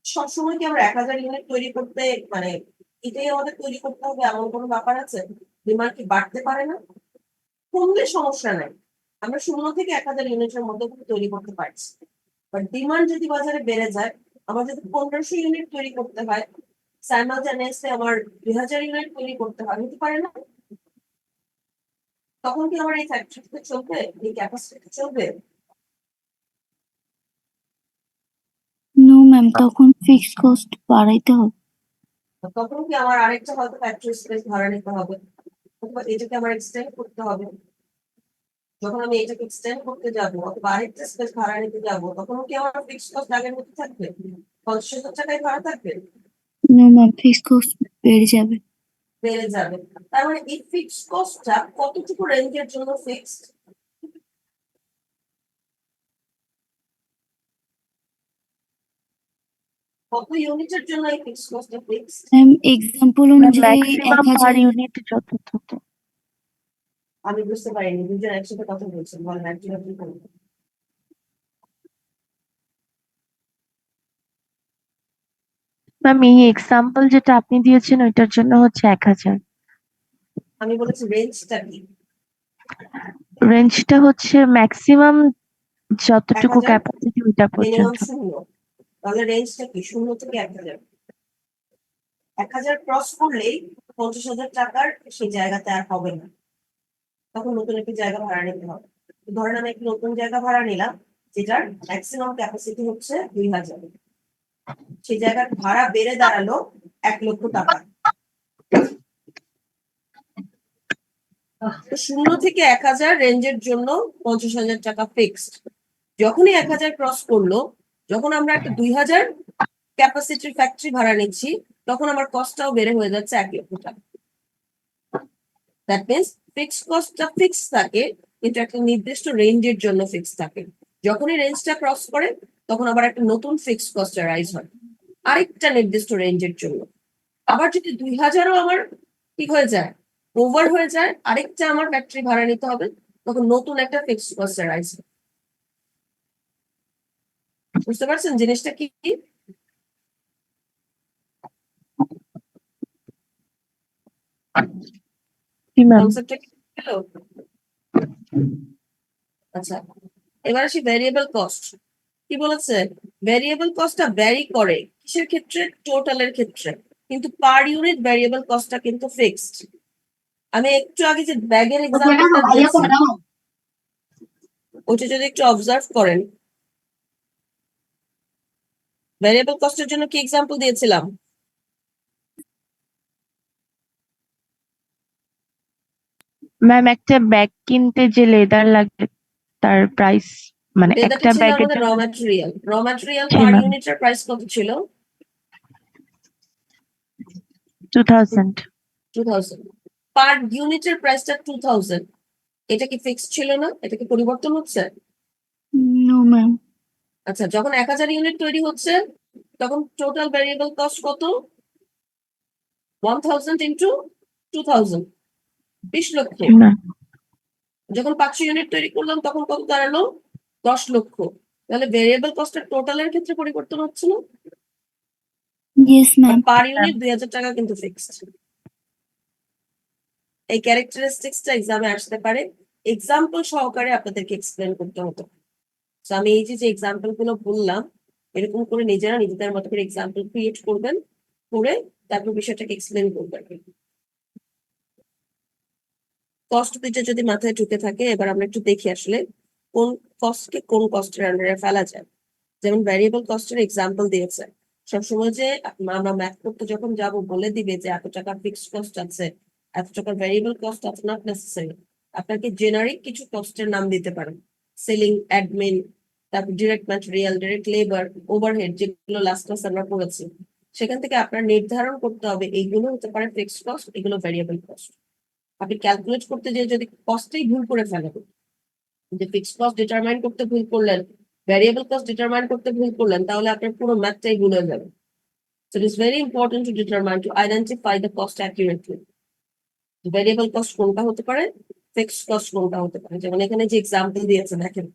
সবসময় কি আমরা 1000 ইউনিট তৈরি করতে মানে এটাই আমাদের তৈরি করতে হবে এমন কোনো ব্যাপার আছে? ডিমান্ড কি বাড়তে পারে না? কমলে সমস্যা নাই, আমরা 0 থেকে 1000 ইউনিটের মধ্যে কিন্তু তৈরি করতে পারছি। বাট ডিমান্ড যদি বাজারে বেড়ে যায়, আমার যদি 1500 ইউনিট তৈরি করতে হয়, সাইমালটেনিয়াসলি আমার 2000 ইউনিট তৈরি করতে হয়, হতে পারে না? তখন কি আমার এই ফ্যাক্টরিতে চলবে, এই ক্যাপাসিটি চলবে? নো ম্যাম, তখন ফিক্সড কস্ট বাড়াইতে হবে। তখন কি আমার আরেকটা হয়তো ফ্যাক্টরি স্পেস ভাড়া নিতে হবে, অথবা এটাকে আমার এক্সটেন্ড করতে হবে। যখন আমি এটাকে এক্সটেন্ড করতে যাবো অথবা আরেকটা স্পেস ভাড়া নিতে যাবো, তখন কি আমার ফিক্সড কস্ট আগের মতো থাকবে? 50,000 টাকায় ভাড়া থাকবে? নো ম্যাম, ফিক্সড কস্ট বেড়ে যাবে। বেড়ে যাবে। তার মানে এই ফিক্সড কস্টটা কতটুকু রেঞ্জের জন্য ফিক্সড? কত ইউনিটের জন্য এই ফিক্সড কস্টটা ফিক্সড? ম্যাম, এক্সাম্পল অনুযায়ী ম্যাক্সিমাম 1000 পার ইউনিট যত তত। আমি বুঝতে পারিনি, দুজন একসাথে কথা বলছেন, বলেন একজন আপনি বলুন। ম্যাম এই এক্সাম্পল যেটা আপনি দিয়েছেন ওইটার জন্য হচ্ছে 1000। আমি বলেছি রেঞ্জটা কি? রেঞ্জটা হচ্ছে ম্যাক্সিমাম যতটুকু 1000 ক্যাপাসিটি ওইটা মিনিমাম পর্যন্ত। 0, তাহলে রেঞ্জটা কি 0 থেকে 1000? 1000 ক্রস করলেই 50,000 টাকার সেই জায়গাতে আর হবে না, তখন নতুন একটি জায়গা ভাড়া নিতে হবে। তো ধরেন আমি একটি নতুন জায়গা ভাড়া নিলাম, যেটার ম্যাক্সিমাম ক্যাপাসিটি হচ্ছে 2000, সেই জায়গার ভাড়া বেড়ে দাঁড়ালো 1,00,000 টাকা। তো 0 থেকে 1000 রেঞ্জের জন্য 50,000 টাকা ফিক্সড। যখনই 1000 ক্রস করলো, যখন আমরা একটা 2000 ক্যাপাসিটির ফ্যাক্টরি ভাড়া নিচ্ছি, তখন আমার কস্টটাও বেড়ে হয়ে যাচ্ছে 1,00,000 টাকা। দ্যাট মিনস ফিক্সড কস্টটা ফিক্স থাকে, কিন্তু একটা নির্দিষ্ট রেঞ্জের জন্য ফিক্স থাকে। যখনই রেঞ্জটা ক্রস করে, তখন আবার একটা নতুন ফিক্সড কস্ট রাইজ হয় আরেকটা নির্দিষ্ট রেঞ্জের জন্য। আবার যদি 2000ও আমার কি হয়ে যায়, ওভার হয়ে যায়, আরেকটা আমার ফ্যাক্টরি ভাড়া নিতে হবে, তখন নতুন একটা ফিক্সড কস্ট রাইজ হয়। বুঝতে পারছেন জিনিসটা কি? জি ম্যাম। কনসেপ্টটা কি হলো? আচ্ছা, এবার আসি ভ্যারিয়েবল কস্ট। কি বলেছে? ভ্যারিয়েবল কস্টটা ভ্যারি করে কিসের ক্ষেত্রে? টোটালের ক্ষেত্রে, কিন্তু পার ইউনিট ভ্যারিয়েবল কস্টটা কিন্তু ফিক্সড। আমি একটু আগে যে ব্যাগের এক্সাম্পলটা দিয়েছি, ওইটা যদি একটু অবজার্ভ করেন, ভ্যারিয়েবল কস্টের জন্য কি এক্সাম্পল দিয়েছিলাম? ম্যাম একটা ব্যাগ কিনতে যে লেদার লাগে তার প্রাইস মানে লেদারটা একটা ছিল ব্যাগের আমাদের র জন্য। ম্যাটেরিয়াল। র ম্যাটেরিয়াল জি পার ম্যাম, ইউনিটের প্রাইস কত ছিল? 2000। 2000। পার ইউনিটের প্রাইসটা 2000। এটা কি ফিক্সড ছিল না? এটা কি পরিবর্তন হচ্ছে? No ma'am. আচ্ছা, যখন 1000 ইউনিট তৈরি হচ্ছে, তখন টোটাল ভ্যারিয়েবল কস্ট কত? 1000 ইন্টু 2000, 20 লক্ষ। জি ম্যাম। যখন 500 ইউনিট তৈরি করলাম, তখন কত দাঁড়ালো? 10 লক্ষ। তাহলে ভেরিয়েবল কস্টের টোটালের ক্ষেত্রে পরিবর্তন হচ্ছে না, ইয়েস ম্যাম। পার ইউনিট 2000 টাকা কিন্তু ফিক্সড। এই ক্যারেক্টারিস্টিক্সটা এক্সামে আসতে পারে, এক্সাম্পল সহকারে আপনাদেরকে এক্সপ্লেন করতে হতো। তো আমি এই যে এক্সাম্পল গুলো বললাম, এরকম করে নিজেরা নিজেদের মতো করে এক্সাম্পল ক্রিয়েট করবেন, করে তারপর বিষয়টাকে এক্সপ্লেন করবেন। কস্ট দুইটা যদি মাথায় ঢুকে থাকে, এবার আমরা একটু দেখি আসলে কোন কস্টকে কোন কস্টের আন্ডারে ফেলা যায়। যেমন ভ্যারিয়েবল কস্টের এক্সাম্পল দিয়েছে, সবসময় যে আমরা ম্যাথ করতে যখন যাব বলে দিবে যে এত টাকা ফিক্সড কস্ট আছে, এত টাকার ভ্যারিয়েবল কস্ট আছে, নট নেসেসারি। আপনাকে জেনারিক কিছু কস্টের নাম দিতে পারেন, সেলিং, অ্যাডমিন, তারপর direct material, direct labour, overhead, যেগুলো লাস্ট ক্লাস আমরা পড়েছি। সেখান থেকে আপনার নির্ধারণ করতে হবে এইগুলো হতে পারে ফিক্সড কস্ট, এগুলো ভ্যারিয়েবল কস্ট। আপনি ক্যালকুলেট করতে যে যদি কস্টেই ভুল করে ফেলেন, যে ফিক্সড কস্ট ডিটারমাইন করতে ভুল করলেন, ভ্যারিয়েবল কস্ট ডিটারমাইন করতে ভুল করলেন, তাহলে আপনার পুরো ম্যাথটাই ভুল হয়ে যাবে। So it is very important to determine, to identify the cost accurately. Variable cost কোনটা হতে পারে, ফিক্সড কস্ট কোনটা হতে পারে। যেমন এখানে যে এক্সাম্পল দিয়েছে দেখেন,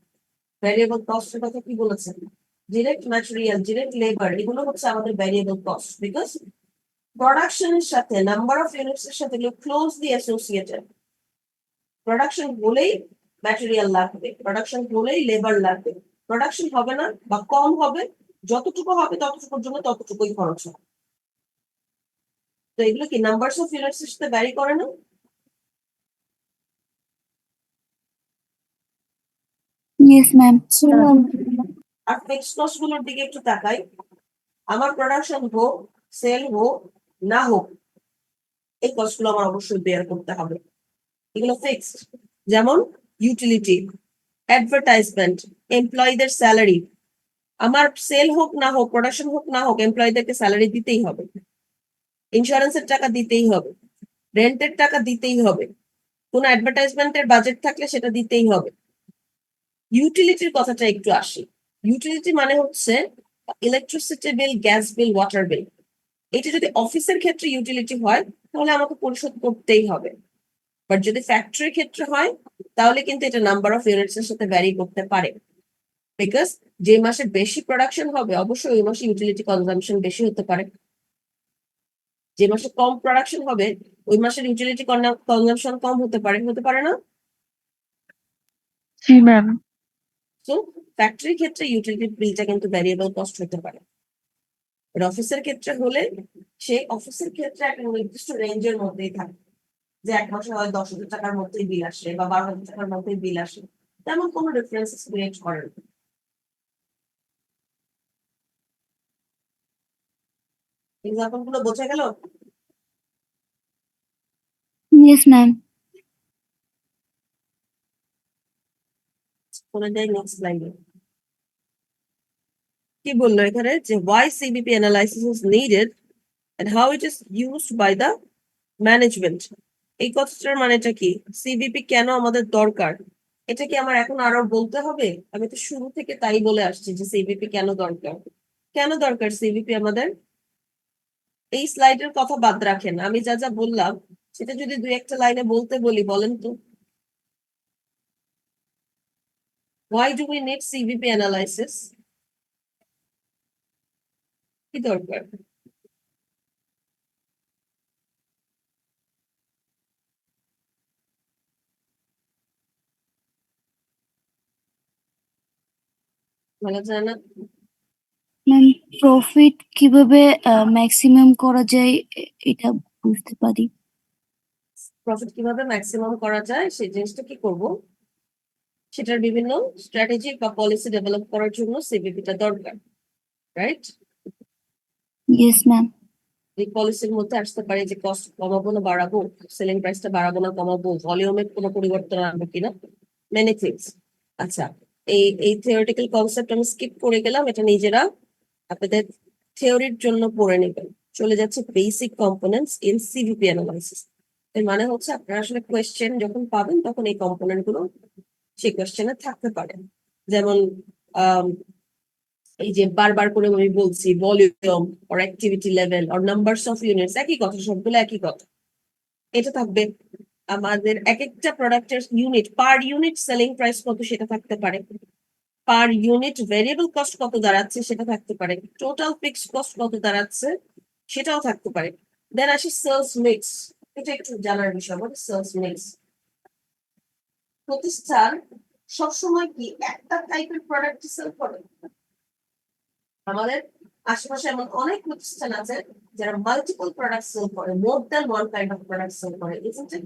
ভ্যারিয়েবল কস্টের কথা কি বলেছেন? ডিরেক্ট ম্যাটেরিয়াল, ডিরেক্ট লেবার, এগুলো হচ্ছে আমাদের ভ্যারিয়েবল কস্ট, বিকজ প্রোডাকশনের সাথে নাম্বার অফ ইউনিটস এর সাথে এগুলো ক্লোজলি অ্যাসোসিয়েটেড। প্রোডাকশন হলেই ম্যাটেরিয়াল লাগবে, প্রোডাকশন হলেই লেবার লাগবে। প্রোডাকশন হবে না বা কম হবে, যতটুকু হবে ততটুকুর জন্য ততটুকুই খরচ হবে। তো এগুলো কি নাম্বারস অফ ইউনিটস এর সাথে ভ্যারি করে না? Yes ma'am. আর ফিক্সড কস্ট গুলোর দিকে একটু তাকাই। আমার প্রোডাকশন হোক, সেল হোক না হোক, এই কস্ট গুলো আমার অবশ্যই বেয়ার করতে হবে। এগুলো ফিক্সড, যেমন ইউটিলিটি, অ্যাডভার্টাইজমেন্ট, এমপ্লয়ীদের স্যালারি। আমার সেল হোক না হোক, প্রোডাকশন হোক না হোক, এমপ্লয়ীদেরকে স্যালারি দিতেই হবে, ইন্স্যুরেন্সের টাকা দিতেই হবে, রেন্টের টাকা দিতেই হবে, কোনো অ্যাডভার্টাইজমেন্টের বাজেট থাকলে সেটা দিতেই হবে। ইউটিলিটির কথাটা একটু আসি। ইউটিলিটি মানে হচ্ছে electricity bill, gas bill, water বিল। এটা যদি অফিসের ক্ষেত্রে ইউটিলিটি হয় তাহলে আমাকে পরিশোধ করতেই হবে, বাট যদি ফ্যাক্টরির ক্ষেত্রে হয় তাহলে কিন্তু এটা নাম্বার অফ ইউনিটস এর সাথে ভ্যারি করতে পারে, বিকজ যে মাসে বেশি প্রোডাকশন হবে অবশ্যই ওই মাসে ইউটিলিটি কনজাম্পশন বেশি হতে পারে। যে মাসে কম প্রোডাকশন হবে ওই মাসের ইউটিলিটি কনজাম্পশন কম হতে পারে, হতে পারে না? জি ম্যাম। তো ফ্যাক্টরির ক্ষেত্রে ইউটিলিটি বিলটা কিন্তু ভ্যারিয়েবল কস্ট হতে পারে। আর অফিসের ক্ষেত্রে হলে সেই অফিসের ক্ষেত্রে একটা নির্দিষ্ট রেঞ্জের মধ্যেই থাকে, যে এক মাসে হয় 10,000 টাকার মধ্যেই বিল আসে বা 12,000 টাকার মধ্যেই বিল আসে, তেমন কোনো ডিফারেন্স ক্রিয়েট করে না। এক্সাম্পল গুলো বোঝা গেল? Yes ma'am. চলে যাই নেক্সট স্লাইডে। কি বললো এখানে, যে why CBP analysis is needed and how it is used by the management। এই কথাটার মানেটা কি? সিবিপি কেন আমাদের দরকার, এটা কি আমার এখন আরো বলতে হবে? আমি তো শুরু থেকে তাই বলে আসছি যে সিবিপি কেন দরকার। কেন দরকার সিবিপি আমাদের? এই স্লাইডের কথা বাদ রাখেন, আমি যা যা বললাম সেটা যদি দুই একটা লাইনে বলতে বলি, বলেন তো। Why do we need CVP analysis? কি দরকার? বলা যায় না? ম্যাম প্রফিট কিভাবে ম্যাক্সিমাম করা যায় এটা বুঝতে পারি। প্রফিট কিভাবে ম্যাক্সিমাম করা যায় সেই জিনিসটা কি করব, সেটার বিভিন্ন স্ট্র্যাটেজি বা পলিসি ডেভেলপ করার জন্য সিভিপিটা দরকার, রাইট? Yes ma'am. এই পলিসির মধ্যে আসতে পারে যে কস্ট কমাবো না বাড়াবো, সেলিং প্রাইসটা বাড়াবো না কমাবো, ভলিউমে কোনো পরিবর্তন আনবো কিনা, মেনি থিংস। আচ্ছা, এই থিওরিটিক্যাল কনসেপ্ট আমি স্কিপ করে গেলাম, এটা নিজেরা আপনাদের থিওরির জন্য পড়ে নেবেন। চলে যাচ্ছে basic components in CVP analysis. এর মানে হচ্ছে আপনারা আসলে কোয়েশ্চেন যখন পাবেন তখন এই কম্পোনেন্ট গুলো সেই কোয়েশ্চেনে থাকতে পারে। যেমন এই যে বারবার করে আমি বলছি volume or activity level or numbers of units, একই কথা, সবগুলো একই কথা। এটা থাকবে। আমাদের এক একটা প্রোডাক্টের unit, per unit selling price কত সেটা থাকতে পারে, পার ইউনিট ভেরিয়েবল কস্ট কত দাঁড়াচ্ছে সেটা থাকতে পারে, টোটাল ফিক্সড কস্ট কত দাঁড়াচ্ছে সেটাও থাকতে পারে। দেন আসি সেলস মিক্স, এটা একটু জানার বিষয়। সেলস মিক্স, প্রতিষ্ঠান সবসময় কি একটা টাইপের প্রোডাক্ট সেল করে? আমাদের আশেপাশে এমন অনেক প্রতিষ্ঠান আছে যারা মাল্টিপল প্রোডাক্ট সেল করে, more than one kind of product sell করে, isn't it?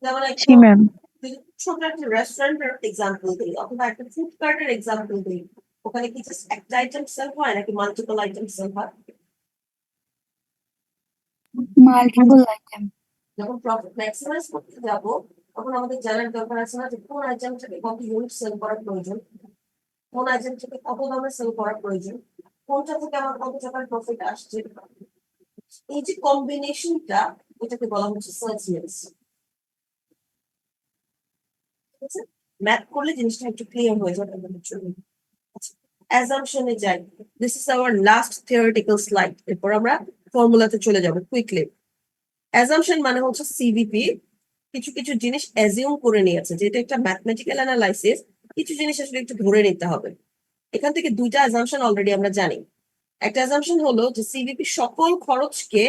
যেমন জি একটা ম্যাম। ছোট একটা রেস্টুরেন্টের এক্সাম্পল দিই অথবা একটা ফুড কার্টের এক্সাম্পল দিই, ওখানে কি জাস্ট একটা আইটেম সেল হয় নাকি মাল্টিপল আইটেম সেল হয়? Multiple item. যখন প্রফিট ম্যাক্সিমাইজ করতে যাব তখন আমাদের জানার দরকার আছে না যে কোন আইটেমটাকে কত ইউনিট সেল করার প্রয়োজন, কোন আইটেমটাকে কত দামে সেল করার প্রয়োজন, কোনটা থেকে আমার কত টাকার প্রফিট আসছে। এই যে কম্বিনেশনটা, এটাকে বলা হচ্ছে সেলস মিক্স। ঠিক আছে, ম্যাথ করলে জিনিসটা একটু ক্লিয়ার হয়ে যাবে আমাদের জন্য। অ্যাজাম্পশনে যাই, this is our last theoretical slide, এরপর আমরা ফর্মুলাতে চলে যাব কুইকলি। অ্যাজাম্পশন মানে হচ্ছে সিভিপি কিছু কিছু জিনিস অ্যাজিউম করে নিয়েছে, যেটা একটা ম্যাথমেটিক্যাল অ্যানালাইসিস, কিছু জিনিস আসলে একটু ধরে নিতে হবে। এখান থেকে দুইটা অ্যাজাম্পশন অলরেডি আমরা জানি। একটা অ্যাজাম্পশন হলো যে সিভিপি সকল খরচকে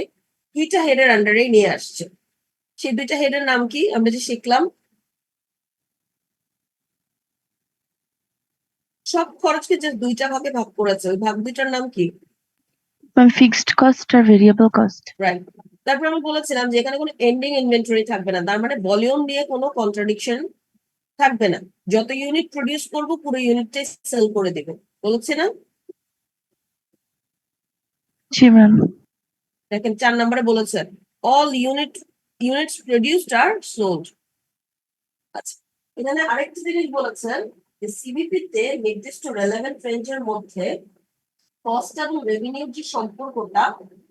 দুইটা হেডের আন্ডারে নিয়ে আসছে। সেই দুইটা হেডের নাম কি আমরা যে শিখলাম? সব খরচকে যে দুইটা ভাগে ভাগ করেছে, ওই ভাগ দুইটার নাম কি? ম্যাম ফিক্সড কস্ট আর ভেরিয়েবল কস্ট। রাইট। তারপর আমি বলেছিলাম যে এখানে কোনো এন্ডিং ইনভেন্টরি থাকবে না, তার মানে ভলিউম নিয়ে কোনো কন্ট্রাডিকশন থাকবে না। যত ইউনিট প্রডিউস করবো পুরো ইউনিটটাই সেল করে দেবো, বলছি না? জি ম্যাম। দেখেন 4 নম্বরে বলেছে all units produced are sold. আচ্ছা, এখানে আরেকটা জিনিস বলেছেন যে সিবিপি তে নির্দিষ্ট রেলেভেন্ট রেঞ্জের মধ্যে কস্ট এবং রেভিনিউর যে সম্পর্কটা,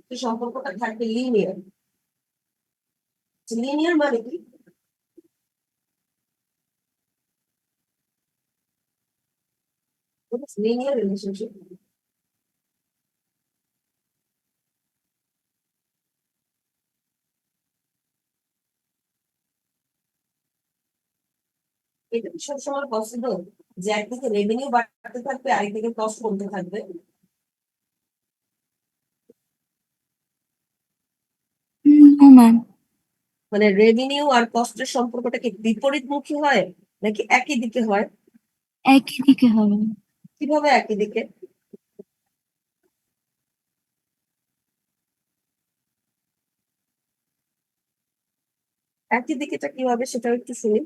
সেই সম্পর্কটা থাকবে লিনিয়ার। লিনিয়ার মানে কি? Linear relationship. এটা কি সবসময় পসিবল যে একদিকে রেভিনিউ বাড়তে থাকবে আরেকদিকে কস্ট কমতে থাকবে? নো ম্যাম, মানে রেভিনিউ আর কস্টের সম্পর্কটা কি বিপরীতমুখী হয় নাকি একই দিকে হয়? একই দিকে হবে। কিভাবে একই দিকে? একই দিকেটা কিভাবে সেটাও একটু শুনি।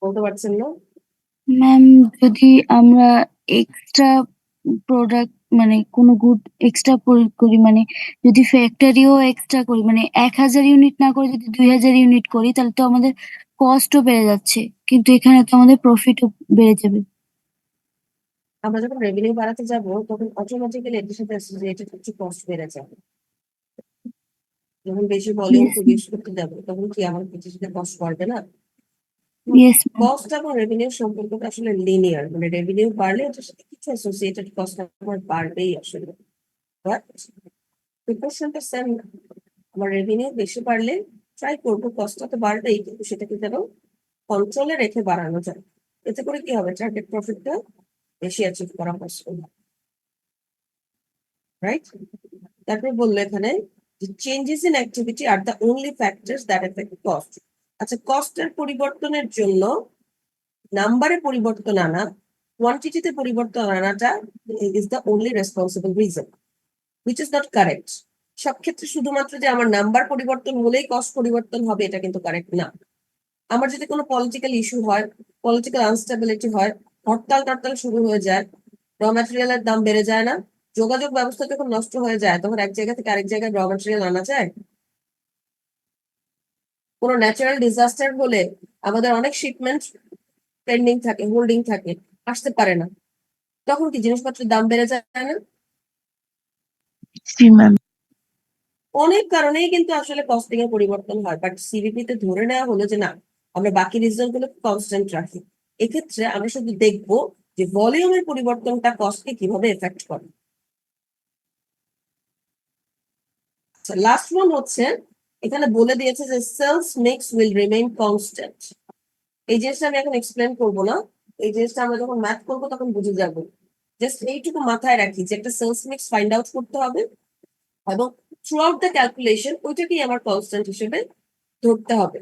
বলতে পারছেন না? ম্যাম, যদি আমরা এক্সট্রা প্রোডাক্ট মানে কোনো গুড এক্সট্রা করি, মানে যদি ফ্যাক্টরিও এক্সট্রা করি, মানে 1,000 ইউনিট না করে যদি 2,000 ইউনিট করি, তাহলে তো আমাদের কস্টও বেড়ে যাচ্ছে, কিন্তু এখানে তো আমাদের প্রফিটও বেড়ে যাবে। আমরা যখন রেভিনিউ বাড়াতে যাব তখন অটোমেটিক্যালি এটার সাথে অ্যাসোসিয়েটেড কিছু কস্ট বেড়ে যাবে। যখন বেশি ভলিউম ইয়েস প্রডিউস করতে যাবো তখন কি আমার কিছুর সাথে কস্ট বাড়বে না? Yes ma'am. কস্ট এবং রেভিনিউ সম্পর্কটা আসলে লিনিয়ার, মানে রেভিনিউ বাড়লে এটার সাথে কিছু অ্যাসোসিয়েটেড কস্ট আমার বাড়বেই আসলে। বাট প্রিপারেশনটা সেম। আমার রেভিনিউ বেশি বাড়লে ট্রাই করবো কস্টটা তো বাড়বেই, কিন্তু সেটাকে যেন কন্ট্রোলে রেখে বাড়ানো যায়। এতে করে কি হবে, টার্গেট প্রফিটটা বেশি অ্যাচিভ করা পসিবল, রাইট? তারপর বললো এখানে যে changes in activity are the only factors that effect cost. আচ্ছা, কস্টের পরিবর্তনের জন্য নাম্বারে পরিবর্তন আনা, কোয়ান্টিটিতে পরিবর্তন আনাটা is the only responsible reason, which is not correct. সব ক্ষেত্রে শুধুমাত্র যে আমার নাম্বার পরিবর্তন হলেই কস্ট পরিবর্তন হবে এটা কিন্তু কারেক্ট না। আমার যদি কোনো পলিটিক্যাল ইস্যু হয়, পলিটিক্যাল আনস্টেবিলিটি হয়, হরতাল টরতাল শুরু হয়ে যায়, র ম্যাটেরিয়ালের দাম বেড়ে যায় না? যোগাযোগ ব্যবস্থা যখন নষ্ট হয়ে যায় তখন এক জায়গা থেকে আরেক জায়গায় র ম্যাটেরিয়াল আনা যায়? কোনো ন্যাচারাল ডিজাস্টার হলে আমাদের অনেক শিপমেন্ট পেন্ডিং থাকে, হোল্ডিং থাকে, আসতে পারে না, তখন কি জিনিসপত্রের দাম বেড়ে যায় না? জি ম্যাম। অনেক কারণেই কিন্তু আসলে কস্টিং এর পরিবর্তন হয়, বাট সিভিপি তে ধরে নেওয়া হলো যে না, আমরা বাকি রিজন গুলো কনস্ট্যান্ট রাখি। এক্ষেত্রে আমরা শুধু দেখবো যে ভলিউমের পরিবর্তনটা কস্টকে কিভাবে এফেক্ট করে। আচ্ছা, লাস্ট ওয়ান হচ্ছে এখানে বলে দিয়েছে যে sales mix will remain constant. এই জিনিসটা আমি এখন এক্সপ্লেন করবো না, এই জিনিসটা আমরা যখন ম্যাথ করবো তখন বুঝে যাবো। জাস্ট এইটুকু মাথায় রাখি যে একটা সেলস মিক্স ফাইন্ড আউট করতে হবে এবং থ্রু আউট দ্য ক্যালকুলেশন ওইটাকেই আমার কনস্ট্যান্ট হিসেবে ধরতে হবে।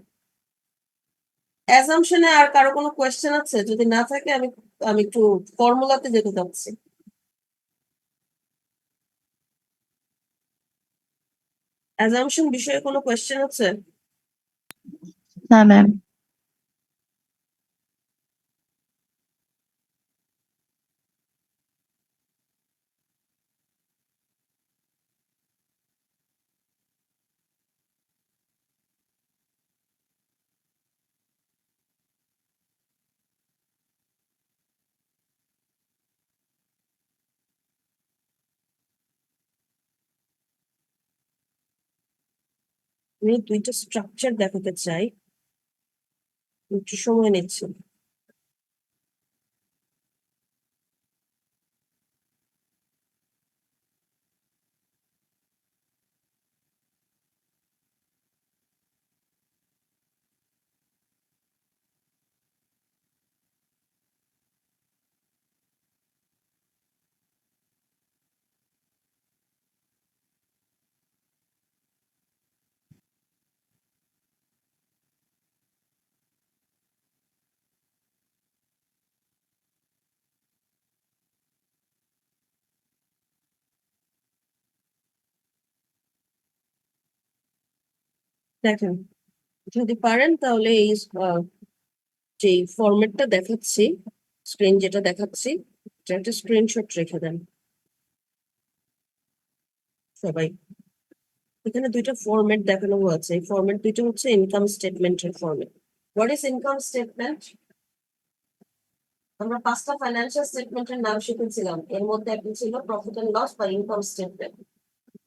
অ্যাজাম্পশনে আর কারো কোনো কোয়েশ্চেন আছে? যদি না থাকে আমি আমি একটু ফর্মুলাতে যেতে চাচ্ছি। অ্যাজাম্পশন বিষয়ে কোনো কোয়েশ্চেন আছে? না ম্যাম। আমি দুইটা স্ট্রাকচার দেখাতে চাই। একটু সময় নিচ্ছে। দেখেন, যদি পারেন তাহলে এই যে ফরম্যাটটা দেখাচ্ছি, স্ক্রিন যেটা দেখাচ্ছি, এটা একটা স্ক্রিনশট রেখে দেন সবাই। এখানে দুইটা ফরম্যাট দেখানো আছে, এই ফরম্যাট দুইটা হচ্ছে ইনকাম স্টেটমেন্টের format. What is income statement? আমরা 5টা ফাইন্যান্সিয়াল স্টেটমেন্টের নাম শিখেছিলাম, এর মধ্যে একটা ছিল প্রফিট এন্ড লস বা ইনকাম স্টেটমেন্ট।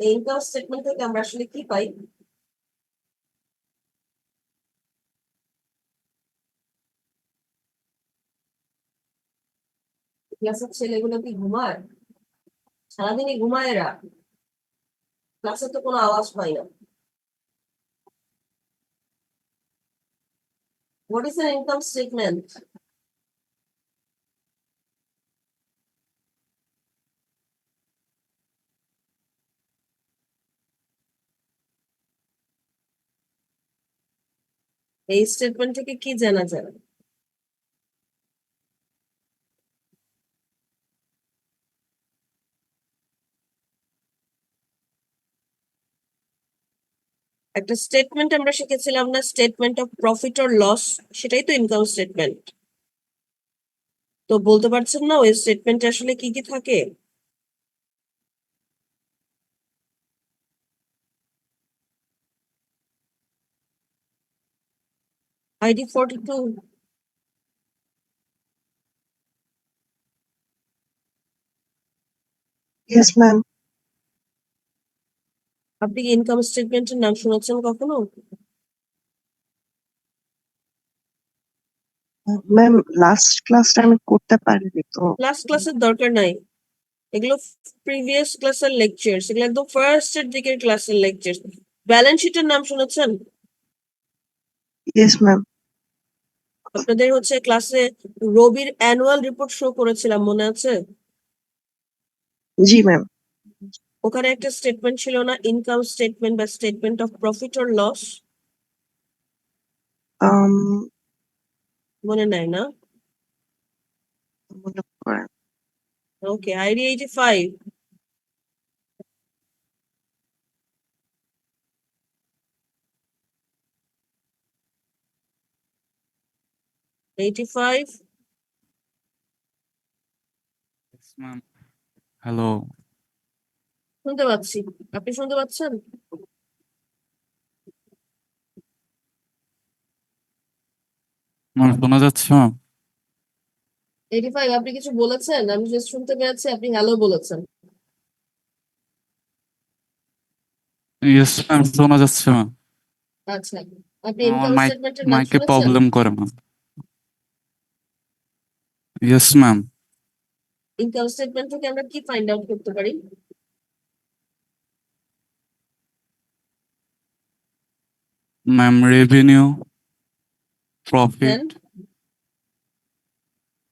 এই ইনকাম স্টেটমেন্ট থেকে আমরা আসলে কি পাই? ক্লাসের ছেলেগুলো কি ঘুমায়? সারাদিনই ঘুমায় এরা, ক্লাসে তো কোনো আওয়াজ পাই না। What is an income statement? এই স্টেটমেন্ট থেকে কি জানা যায়? একটা স্টেটমেন্ট আমরা শিখেছিলাম না, statement of profit or loss, সেটাই তো ইনকাম স্টেটমেন্ট। তো বলতে পারছেন না ওই স্টেটমেন্টে আসলে কি কি থাকে? আইডি 42। Yes, ma'am. আপনি কি ইনকাম স্টেটমেন্টের নাম শুনেছেন কখনো? Ma'am, last class time করতে পারিনি তো। লাস্ট ক্লাসের দরকার নাই, এগুলো প্রিভিয়াস ক্লাসের লেকচার, এগুলো একদম ফার্স্ট এর দিকের ক্লাসের লেকচার। ব্যালেন্স শিটের নাম শুনেছেন? Yes, ma'am. আপনাদের হচ্ছে ক্লাসে রবির অ্যানুয়াল রিপোর্ট শো করেছিলাম, মনে আছে? জি ma'am. ওখানে একটা স্টেটমেন্ট ছিল না, ইনকাম স্টেটমেন্ট বা statement of profit or loss? Um, মনে নাই না? মনে করেন। ওকে, আইডি 85। হ্যালো শুনতে পাচ্ছি, আপনি শুনতে পাচ্ছেন? ম্যাম, শোনা যাচ্ছে ম্যাম? 85, আপনি কিছু বলেছেন? আমি জাস্ট শুনতে পেয়েছি আপনি হ্যালো বলেছেন। ইয়েস ম্যাম, শোনা যাচ্ছে ম্যাম। আচ্ছা, আপনি আমার ইনকাম স্টেটমেন্টের নাম মাইকে শুনেছেন? প্রবলেম করে ma'am. Yes ma'am. Income statement থেকে আমরা কি ফাইন্ড আউট করতে পারি? Ma'am, revenue, Then profit.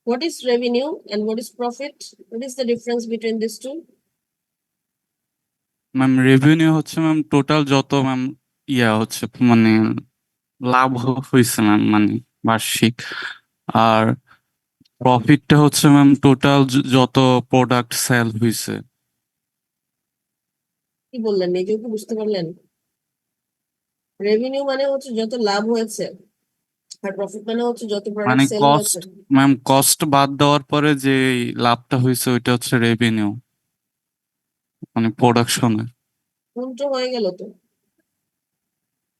what is revenue and what is profit? What is the difference between these two? Ma'am, revenue হচ্ছে ম্যাম টোটাল যত ম্যাম হচ্ছে মানে লাভ হয়েছে ম্যাম, মানে বার্ষিক। আর প্রফিটটা হচ্ছে ম্যাম টোটাল যত প্রোডাক্ট সেল হয়েছে। কি বললেন, নিজেও কি বুঝতে পারলেন? রেভিনিউ মানে হচ্ছে যত লাভ হয়েছে, আর প্রফিট মানে হচ্ছে যত প্রোডাক্ট মানে সেল হয়েছে। কস্ট, ম্যাম কস্ট বাদ দেওয়ার পরে যে লাভটা হয়েছে ওইটা হচ্ছে রেভিনিউ, মানে প্রোডাকশনের। উল্টো হয়ে গেল তো।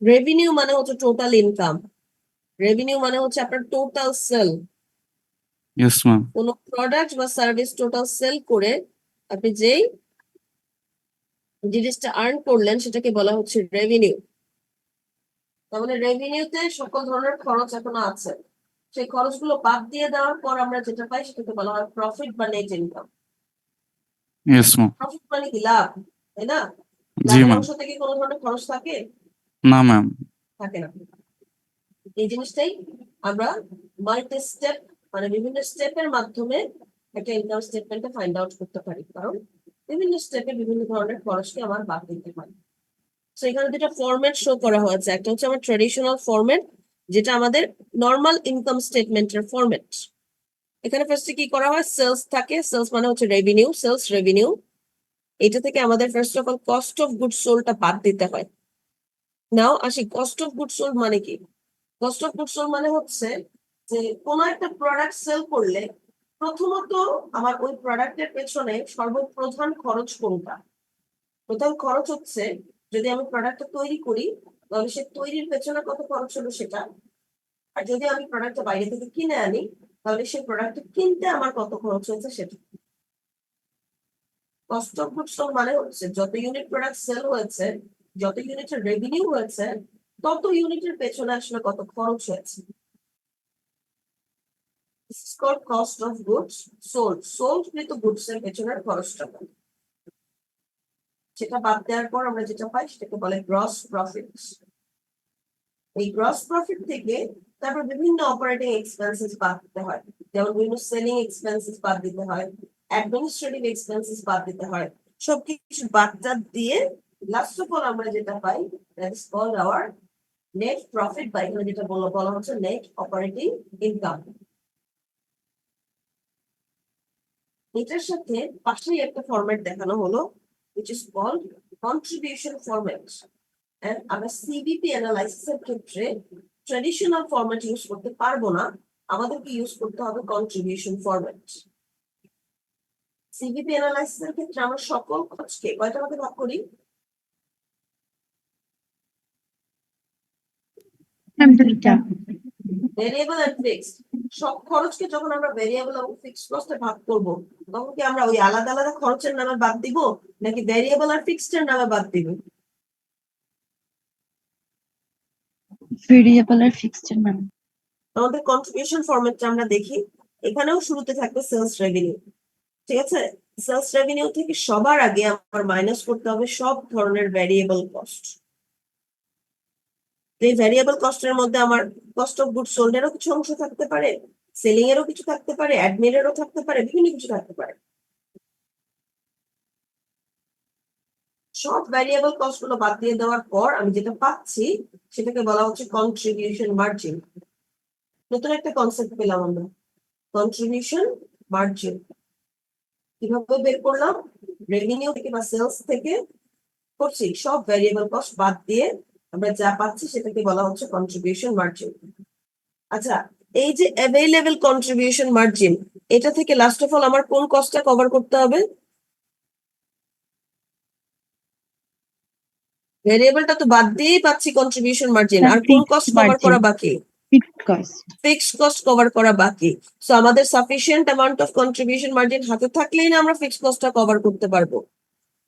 রেভিনিউ মানে হচ্ছে টোটাল ইনকাম, রেভিনিউ মানে হচ্ছে আপনার টোটাল সেল। Yes ma'am. কোনো প্রোডাক্ট বা সার্ভিস টোটাল সেল করে আপনি যেই জিনিসটা আর্ন করলেন সেটাকে বলা হচ্ছে রেভিনিউ। তার মানে রেভিনিউতে সকল ধরনের খরচ এখনো আছে, সেই খরচগুলো বাদ দিয়ে দেওয়ার পর আমরা যেটা পাই সেটাকে বলা হয় প্রফিট বা net income. Yes ma'am. Profit মানে কি? লাভ, তাই না? জি লাভের ম্যাম। অংশ থেকে কোনো ধরনের খরচ থাকে? না ম্যাম। থাকে না। এই জিনিসটাই আমরা মাল্টি স্টেপ মানে বিভিন্ন স্টেপের মাধ্যমে একটা ইনকাম স্টেটমেন্টে ফাইন্ড আউট করতে পারি, কারণ বিভিন্ন স্টেপে বিভিন্ন ধরনের খরচকে আমার বাদ দিতে পারি। তো এখানে দুটো ফরম্যাট শো করা হয়েছে, একটা হচ্ছে আমার ট্রেডিশনাল ফরম্যাট, যেটা আমাদের নর্মাল ইনকাম স্টেটমেন্টের ফরম্যাট। এখানে ফার্স্টে কি করা হয়, সেলস থাকে, সেলস মানে হচ্ছে রেভিনিউ, সেলস রেভিনিউ। এটা থেকে আমাদের first of all cost of goods সোল্ডটা বাদ দিতে হয়। নাও আসি, কস্ট অফ গুডস সোল্ড মানে কি? কস্ট অফ গুডস সোল্ড মানে হচ্ছে যে কোনো একটা প্রোডাক্ট সেল করলে প্রথমত আমার ওই প্রোডাক্টের পেছনে সর্বপ্রধান খরচ কোনটা? প্রধান খরচ হচ্ছে, যদি আমি প্রোডাক্টটা তৈরি করি তাহলে সে তৈরির পেছনে কত খরচ হলো সেটা, আর যদি আমি প্রোডাক্টটা বাইরে থেকে কিনে আনি তাহলে সেই প্রোডাক্টটা কিনতে আমার কত খরচ হয়েছে সেটা। কস্ট অফ গুডস সোল্ড মানে হচ্ছে যত ইউনিট প্রোডাক্ট সেল হয়েছে, যত ইউনিটের রেভিনিউ হয়েছে, তত ইউনিটের পেছনে আসলে কত খরচ হয়েছে। This is called cost of goods sold. Sold কৃত গুডস এর পেছনের খরচটা কত। সেটা বাদ দেওয়ার পর আমরা যেটা পাই সেটাকে বলে গ্রস প্রফিট। এই গ্রস প্রফিট থেকে তারপর বিভিন্ন অপারেটিং এক্সপেন্সেস বাদ দিতে হয়, যেমন বিভিন্ন সেলিং এক্সপেন্সেস বাদ দিতে হয়, অ্যাডমিনিস্ট্রেটিভ এক্সপেন্সেস বাদ দিতে হয়। সবকিছু বাদ দিয়ে লাস্ট অফ অল আমরা যেটা পাই, that is called our net profit, বা এখানে যেটা বলা হচ্ছে নেট অপারেটিং ইনকাম। এটার সাথে পাশেই একটা ফরম্যাট দেখানো হলো, which is called contribution format. And আমরা সিবিপি অ্যানালাইসিস এর ক্ষেত্রে ট্রেডিশনাল ফরম্যাট ইউজ করতে পারবো না, আমাদেরকে ইউজ করতে হবে কন্ট্রিবিউশন ফরম্যাট। সিবিপি অ্যানালাইসিস এর ক্ষেত্রে আমরা সকল খরচকে কয়টা ভাগে ভাগ করি? দুইটা। Variable and fixed. সব খরচকে যখন আমরা ভেরিয়েবল এবং ফিক্সড কস্টে ভাগ করব, তখন কি আমরা ওই আলাদা আলাদা খরচের নামে বাদ দিব নাকি ভেরিয়েবল আর ফিক্সড এর নামে বাদ দিব? ভেরিয়েবল আর ফিক্সড এর নাম। আমাদের কন্ট্রিবিউশন ফরম্যাটটা আমরা দেখি, এখানেও শুরুতে থাকবে সেলস রেভিনিউ, ঠিক আছে? সেলস রেভিনিউ থেকে সবার আগে আমার মাইনাস করতে হবে সব ধরনের ভ্যারিয়েবল কস্ট। এই ভ্যারিয়েবল কস্টের মধ্যে আমার কস্ট অফ গুডস সোল্ড এরও কিছু অংশ থাকতে পারে, সেলিং এরও কিছু থাকতে পারে, অ্যাডমিনেরও থাকতে পারে, বিভিন্ন কিছু থাকতে পারে। সব ভ্যারিয়েবল কস্ট গুলো বাদ দিয়ে দেওয়ার পর আমি যেটা পাচ্ছি সেটাকে বলা হচ্ছে কন্ট্রিবিউশন মার্জিন। নতুন একটা কনসেপ্ট পেলাম আমরা, কন্ট্রিবিউশন মার্জিন। কিভাবে বের করলাম? রেভিনিউ থেকে বা সেলস থেকে করছি সব ভ্যারিয়েবল কস্ট বাদ দিয়ে আমরা যা পাচ্ছি সেটাকে বলা হচ্ছে কন্ট্রিবিউশন মার্জিন। আচ্ছা, এই যে অ্যাভেইলেবল কন্ট্রিবিউশন মার্জিন, এটা থেকে লাস্ট অফ অল আমার কোন কস্টটা কভার করতে হবে? ভেরিয়েবলটা তো বাদ দিয়েই পাচ্ছি কন্ট্রিবিউশন মার্জিন, আর কোন কস্ট কভার করা বাকি? Fixed cost. Fixed cost cover করা বাকি। সো আমাদের sufficient amount of contribution margin হাতে থাকলেই না আমরা ফিক্সড কস্টটা কভার করতে পারবো।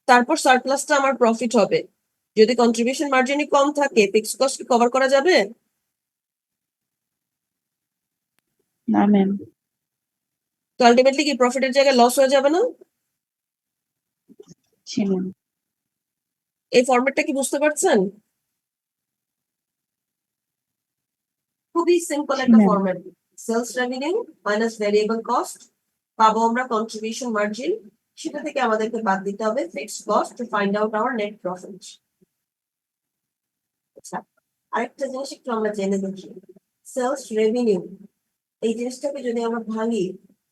তারপর সারপ্লাসটা আমার প্রফিট হবে। যদি কন্ট্রিবিউশন মার্জিনই কম থাকে, ফিক্সড কস্ট কি কভার করা যাবে? না ম্যাম। তো আলটিমেটলি কি প্রফিটের জায়গায় লস হয়ে যাবে না? জি ম্যাম। এই ফরম্যাটটা কি বুঝতে পারছেন? খুবই সিম্পল একটা হুম। Format. Sales revenue minus variable cost, পাবো আমরা কন্ট্রিবিউশন মার্জিন, সেটা থেকে আমাদেরকে বাদ দিতে হবে fixed cost to find out hour net profit. আচ্ছা, আরেকটা জিনিস একটু আমরা জেনে দেখি, সেলস রেভিনিউ এই জিনিসটাকে যদি আমরা ভাঙি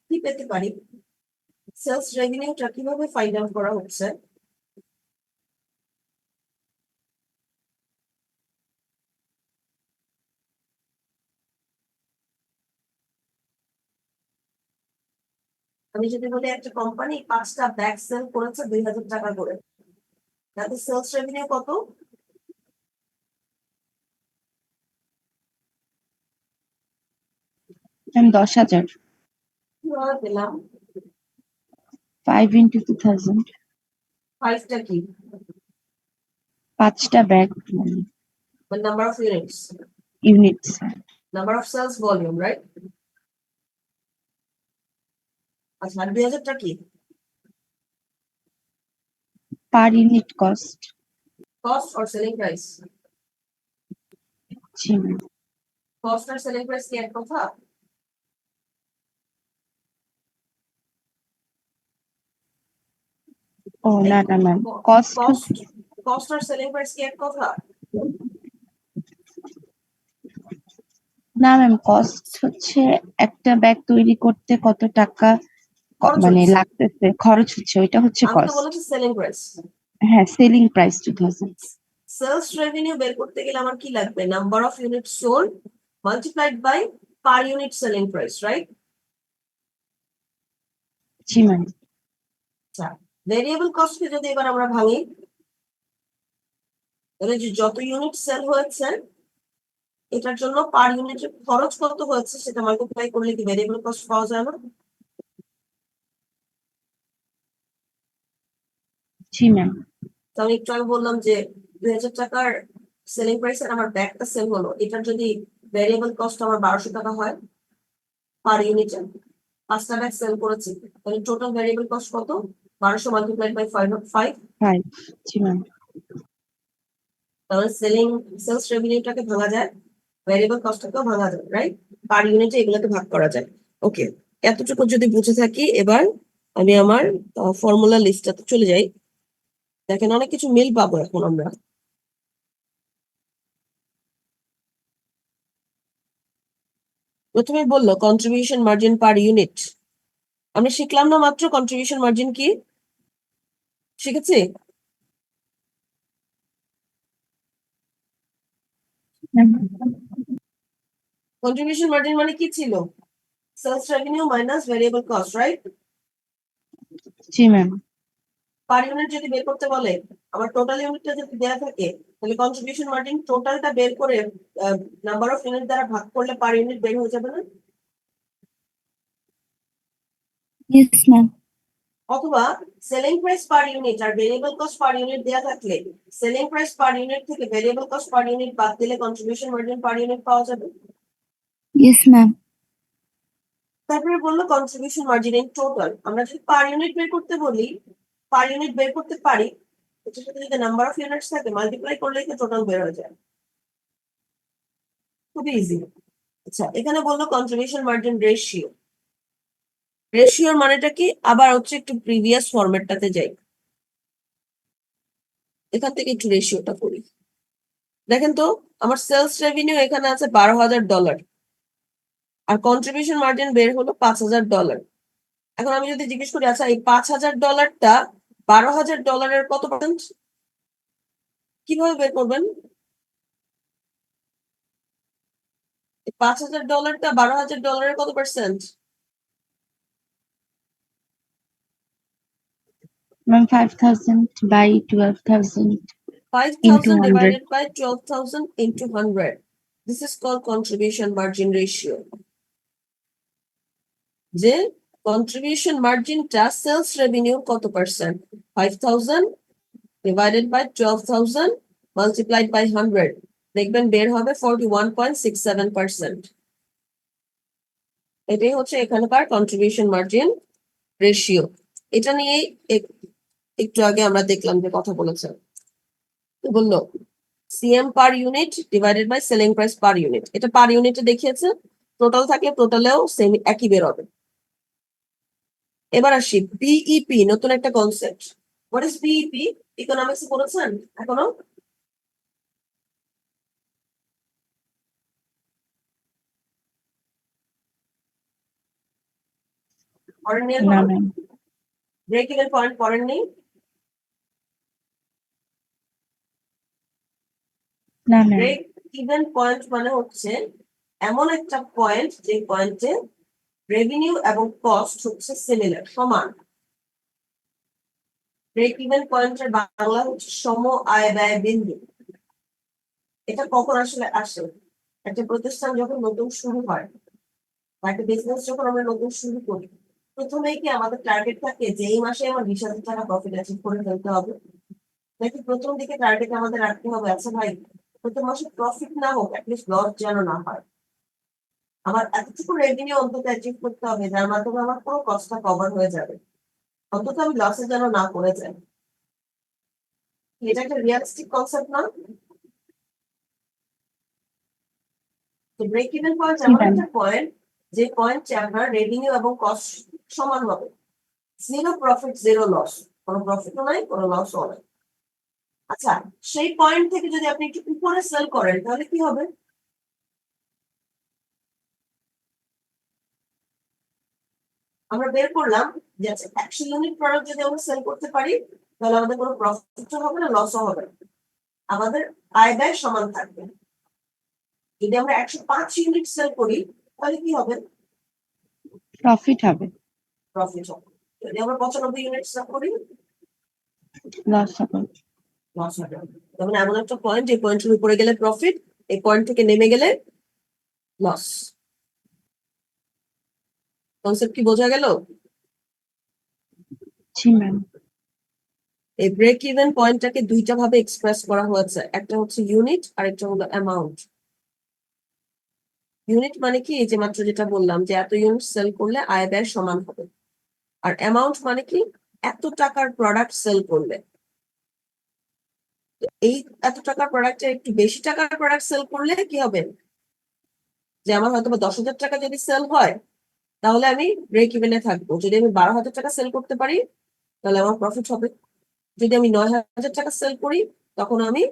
কি পেতে পারি? সেলস রেভিনিউটা কিভাবে ফাইন্ড আউট করা হচ্ছে? আমি যদি বলি একটা কোম্পানি 5টা ব্যাগ সেল করেছে 2000 টাকা করে, তাতে সেলস রেভিনিউ কত? ম্যাম 10,000। কিভাবে পেলাম? 5 into 2000। 5টা কি? 5টা ব্যাগ মানে But number of units, units number of sales volume, right? আচ্ছা, আর 2000টা কি? Per unit cost. Cost or selling price? জি ম্যাম। Cost আর selling price কি এক কথা? ও না না ম্যাম, কস্ট Cost আর selling price কি এক কথা? না ম্যাম, কস্ট হচ্ছে একটা ব্যাগ তৈরি করতে কত টাকা খরচ মানে হচ্ছে। লাগতেছে, খরচ হচ্ছে, ওইটা হচ্ছে আমি তো কস্ট। বলেছি selling price. হ্যাঁ, সেলিং প্রাইস 2000। Sales revenue বের করতে গেলে আমার কি লাগবে? Number of units sold multiplied by per unit selling price, right? G ma'am. আচ্ছা, ভেরিয়েবল কস্টকে যদি এবার আমরা ভাঙি, তাহলে যে যত ইউনিট সেল হয়েছে এটার জন্য পার ইউনিটের খরচ কত হয়েছে সেটা মাল্টিপ্লাই করলে কি ভেরিয়েবল কস্ট পাওয়া যায় না? জি ম্যাম। তো আমি একটু আগে বললাম যে 2000 টাকার সেলিং প্রাইস আর আমার ব্যাগটা সেল হলো, এটার যদি ভেরিয়েবল কস্ট আমার 1200 টাকা হয় পার ইউনিটে, 5টা ব্যাগ সেল করেছি, তাহলে টোটাল ভেরিয়েবল কস্ট কত? 1200 মাল্টিপ্লাইড বাই 5। 5। G ma'am. তাহলে সেলস রেভিনিউটাকে ভাঙা যায়, ভেরিয়েবল কস্টটাকেও ভাঙা যায়, রাইট? পার ইউনিটে এগুলোকে ভাগ করা যায়। ওকে, এতটুকু যদি বুঝে থাকি, এবার আমি আমার ফর্মুলা লিস্টটাতে চলে যাই। দেখেন অনেক কিছু মিল পাবো এখন আমরা। প্রথমে বললো কন্ট্রিবিউশন মার্জিন পার ইউনিট। আমরা শিখলাম না মাত্র কন্ট্রিবিউশন মার্জিন কি? শিখেছি? কন্ট্রিবিউশন মার্জিন মানে কি ছিল? Sales revenue minus variable cost, right? জি ম্যাম। পার ইউনিট যদি বের করতে বলে, আমার টোটাল ইউনিটটা যদি দেওয়া থাকে, তাহলে কন্ট্রিবিউশন মার্জিন টোটালটা বের করে নাম্বার অফ ইউনিট দ্বারা ভাগ করলে পার ইউনিট বের হয়ে যাবে না? Yes ma'am. অথবা সেলিং প্রাইস পার ইউনিট আর ভেরিয়েবল কস্ট পার ইউনিট দেওয়া থাকলে সেলিং প্রাইস পার ইউনিট থেকে ভেরিয়েবল কস্ট পার ইউনিট বাদ দিলে কন্ট্রিবিউশন মার্জিন পার ইউনিট পাওয়া যাবে। Yes ma'am. তারপরে বললো কন্ট্রিবিউশন মার্জিন ইন টোটাল। আমরা যদি পার ইউনিট বের করতে বলি, পার ইউনিট বের করতে পারি, এটার সাথে যদি নাম্বার অফ ইউনিটস থাকে মাল্টিপ্লাই করলেই তো টোটাল বের হয়ে যায়। খুবই ইজি। আচ্ছা, এখানে বললো কন্ট্রিবিউশন মার্জিন রেশিও। রেশিওর মানেটা কি? আবার হচ্ছে একটু প্রিভিয়াস ফরম্যাটটাতে যাই, এখান থেকে একটু রেশিওটা করি। দেখেন তো, আমার সেলস রেভিনিউ এখানে আছে $12,000 আর কন্ট্রিবিউশন মার্জিন বের হলো $5,000। এখন আমি যদি জিজ্ঞেস করি, আচ্ছা এই $5,000টা $12,000 কত পার্সেন্ট, কিভাবে বের করবেন? $5,000টা $12,000 কত percent? Ma'am 5000 by 12000 into 5,000 100। divided by 12,000 into 100. This is called contribution margin ratio. যে কন্ট্রিবিউশন মার্জিনটা সেলস রেভিনিউ কত percent? 5,000 divided by 12,000 multiplied by 100, দেখবেন বের হবে 41.67%। এটাই হচ্ছে এখানকার কন্ট্রিবিউশন মার্জিন রেশিও। এটা নিয়ে একটু আগে আমরা দেখলাম যে কথা বলেছে, বললো CM per unit divided by selling price per unit. এটা পার ইউনিটে দেখিয়েছে, টোটাল থাকলে টোটালেও সেম একই বের হবে। এবার আসি বিইপি, নতুন একটা concept. What is BEP? Economics পড়েছেন এখনো? পড়েননি না এখনো? ম্যাম। ব্রেক ইভেন পয়েন্ট পড়েননি? না ম্যাম। ব্রেক ইভেন পয়েন্ট মানে হচ্ছে এমন একটা পয়েন্ট যে পয়েন্টে রেভিনিউ এবং কস্ট হচ্ছে সিমিলার, সমান। ব্রেক ইভেন পয়েন্টের বাংলা হচ্ছে সম আয় ব্যয় বিন্দু। এটা কখন আসলে আসে? একটা প্রতিষ্ঠান যখন নতুন শুরু হয় বা একটা বিজনেস যখন আমরা নতুন শুরু করি, প্রথমেই কি আমাদের টার্গেট থাকে যে এই মাসে আমার 20,000 টাকা প্রফিট অ্যাচিভ করে ফেলতে হবে, নাকি প্রথম দিকে টার্গেট আমাদের রাখতে হবে আচ্ছা ভাই প্রতি মাসে প্রফিট না হোক, অ্যাটলিস্ট লস যেন না হয়। আমার এতটুকু রেভিনিউ অন্তত অ্যাচিভ করতে হবে যার মাধ্যমে আমার পুরো কস্টটা কভার হয়ে যাবে, অন্তত আমি লসে যেন না পড়ে যাই। এটা একটা রিয়ালিস্টিক কনসেপ্ট না? তো ব্রেক ইভেন পয়েন্ট এমন ma'am. একটা পয়েন্ট যে পয়েন্টে আপনার রেভিনিউ এবং কস্ট সমান হবে, জিরো প্রফিট জিরো লস, কোনো প্রফিটও নাই কোনো লসও নাই। আচ্ছা, সেই পয়েন্ট থেকে যদি আপনি একটু উপরে সেল করেন তাহলে কি হবে? আমরা বের করলাম যে আচ্ছা 100 ইউনিট প্রোডাক্ট যদি আমরা সেল করতে পারি তাহলে আমাদের কোনো প্রফিটও হবে না লসও হবে না, আমাদের আয় ব্যয় সমান থাকবে। যদি আমরা 105 ইউনিট সেল করি তাহলে কি হবে? প্রফিট হবে, প্রফিট হবে। যদি আমরা 95 ইউনিট সেল করি লস হবে। লস হবে। তার মানে এমন একটা পয়েন্ট, এই পয়েন্টের উপরে গেলে প্রফিট, এই পয়েন্ট থেকে নেমে গেলে লস। কনসেপ্ট কি বোঝা গেল? জি ম্যাম। এই ব্রেক ইভেন পয়েন্টটাকে দুইটা ভাবে এক্সপ্রেস করা হয়েছে, একটা হচ্ছে ইউনিট আর একটা হলো অ্যামাউন্ট। ইউনিট মানে কি, এই যে মাত্র যেটা বললাম যে এত ইউনিট সেল করলে আয় ব্যয় সমান হবে। আর অ্যামাউন্ট মানে কি, এত টাকার প্রোডাক্ট সেল করলে। তো এই এত টাকার প্রোডাক্টে একটু বেশি টাকার প্রোডাক্ট সেল করলে কি হবে, যে আমার হয়তো 10,000 টাকা যদি সেল হয় তাহলে আমি ব্রেক ইভেনে থাকবো। যদি আমি 12,000 টাকা সেল করতে পারি তাহলে আমার প্রফিট হবে। যদি আমি 9,000 টাকা সেল করি তখন আমি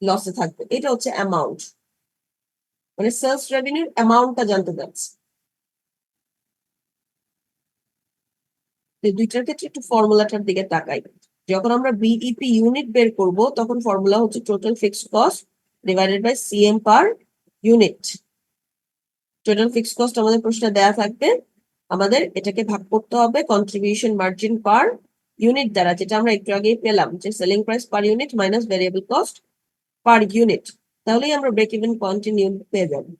লসে থাকবো। এটা হচ্ছে অ্যামাউন্ট, মানে সেলস রেভিনিউর অ্যামাউন্টটা জানতে চাচ্ছি। এই দুইটার ক্ষেত্রে একটু ফর্মুলাটার দিকে তাকাই। যখন আমরা বিইপি ইউনিট বের করব তখন ফর্মুলা হচ্ছে total fixed cost divided by CM per unit. Total fixed cost আমাদের প্রশ্নে দেয়া থাকবে, আমাদের এটাকে ভাগ করতে হবে কন্ট্রিবিউশন মার্জিন পার ইউনিট দ্বারা, যেটা আমরা একটু আগেই পেলাম যে selling price per unit minus variable cost per unit. তাহলেই আমরা break even point in unit পেয়ে যাবো।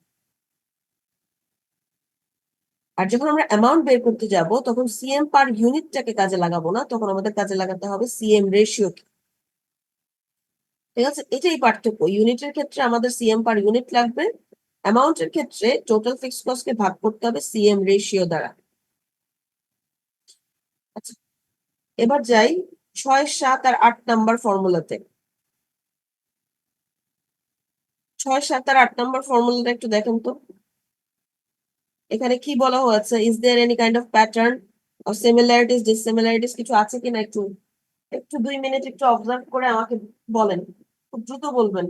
আর যখন আমরা অ্যামাউন্ট বের করতে যাব তখন সিএম পার ইউনিটটাকে কাজে লাগাবো না, তখন আমাদের কাজে লাগাতে হবে সিএম রেশিও। ঠিক আছে, এটাই পার্থক্য। ইউনিটের ক্ষেত্রে আমাদের সিএম পার ইউনিট লাগবে, অ্যামাউন্টের ক্ষেত্রে টোটাল ফিক্সড কস্টকে ভাগ করতে হবে সিএম রেশিও দ্বারা। আচ্ছা, এবার যাই 6, 7 আর 8 নাম্বার ফর্মুলাতে। 6, 7 আর 8 নাম্বার ফর্মুলাটা একটু দেখেন তো। এখানে কি বলা হয়েছে, is there any kind of pattern or similarities dissimilarities কিছু আছে কিনা, একটু একটু 2 মিনিট একটু অবজার্ভ করে আমাকে বলেন, খুব দ্রুত বলবেন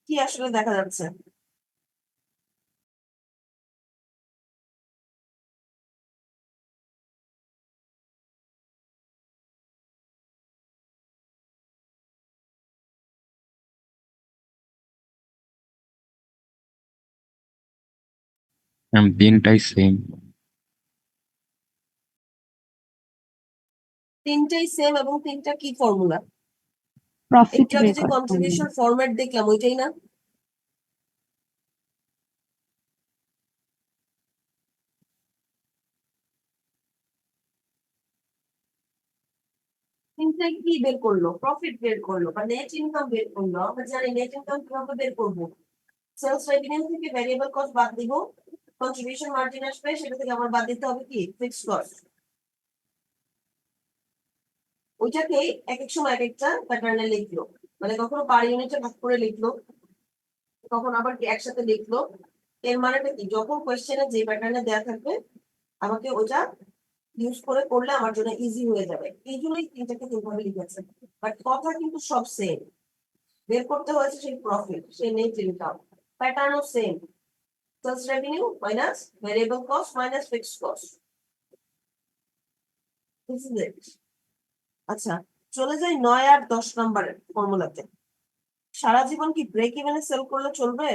কি আসলে দেখা যাচ্ছে। তিনটাই সেম। তিনটাই সেম এবং তিনটা কি ফর্মুলা? প্রফিট একটু আগে বের যে করতে হবে। কন্ট্রিবিউশন ফরম্যাট দেখলাম ওইটাই না? তিনটাই কি বের করলো? প্রফিট বের করলো বা নেট ইনকাম বের করলো। আমরা জানি নেট ইনকাম কিভাবে বের করবো, সেলস রেভিনিউ থেকে ভ্যারিয়েবল কস্ট বাদ দিব, কন্ট্রিবিউশন মার্জিন আসবে, সেটা থেকে আমার বাদ দিতে হবে কি ফিক্সড কস্ট। ওইটাকে এক এক সময় এক একটা প্যাটার্নে লিখলো, মানে কখনো পার ইউনিটে ভাগ করে লিখলো, কখন আবার কি একসাথে লিখলো। এর মানেটা কি, যখন কোয়েশ্চেনে যে প্যাটার্নে দেয়া থাকবে আমাকে ওটা ইউজ করে করলে আমার জন্য ইজি হয়ে যাবে। এই জন্যই তিনটাকে তিনভাবে লিখেছে, বাট কথা কিন্তু সব সেম। বের করতে হয়েছে সেই প্রফিট, সেই নেট ইনকাম, প্যাটার্নও same, sales revenue minus variable cost minus fixed cost. This is it. আচ্ছা, চলে যাই 9 আর 10 নম্বরের ফর্মুলাতে। সারা জীবন কি ব্রেক ইভেনে সেল করলে চলবে?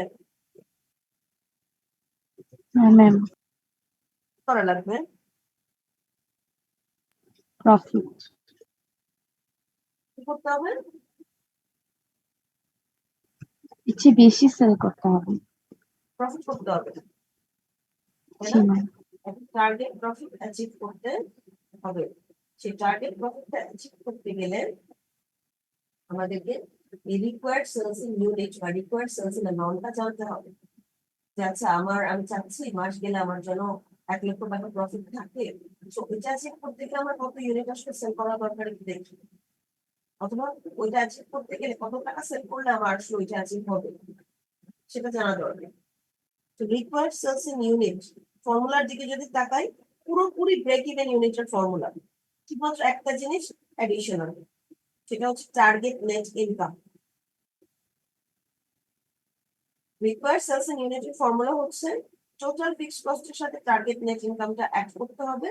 হ্যাঁ ম্যাম। করা লাগবে প্রফিট কি করতে হবে? ইচ্ছে বেশি সেল করতে হবে। প্রফিট করতে হবে, তাই জি না? ম্যাম। একটা টার্গেট প্রফিট অ্যাচিভ করতে হবে। সেই টার্গেট প্রফিটটা অ্যাচিভ করতে গেলে আমাদেরকে এই রিকোয়ার্ড সেলস ইন ইউনিট বা রিকোয়ার্ড সেলস ইন অ্যামাউন্টটা জানতে হবে। যে আচ্ছা আমি চাচ্ছি মাস গেলে আমার যেন 1 লক্ষ টাকা প্রফিট থাকে, তো এটা চেক করতে গেলে আমার কত ইউনিট আসলে সেল করা দরকার একটু দেখি, অথবা ওইটা অ্যাচিভ করতে গেলে কত টাকা সেল করলে আমার আসলে ওইটা অ্যাচিভ হবে সেটা জানা দরকার। তো রিকোয়ার্ড সেলস ইন ইউনিট ফর্মুলার দিকে যদি তাকাই, পুরোপুরি ব্রেক ইভেন ইউনিটের ফর্মুলা, শুধুমাত্র একটা জিনিস অ্যাডিশনাল, সেটা হচ্ছে target net income. Required sales in ইউনিটের ফর্মুলা হচ্ছে টোটাল ফিক্সড কস্টের সাথে টার্গেট নেট ইনকামটা অ্যাড করতে হবে,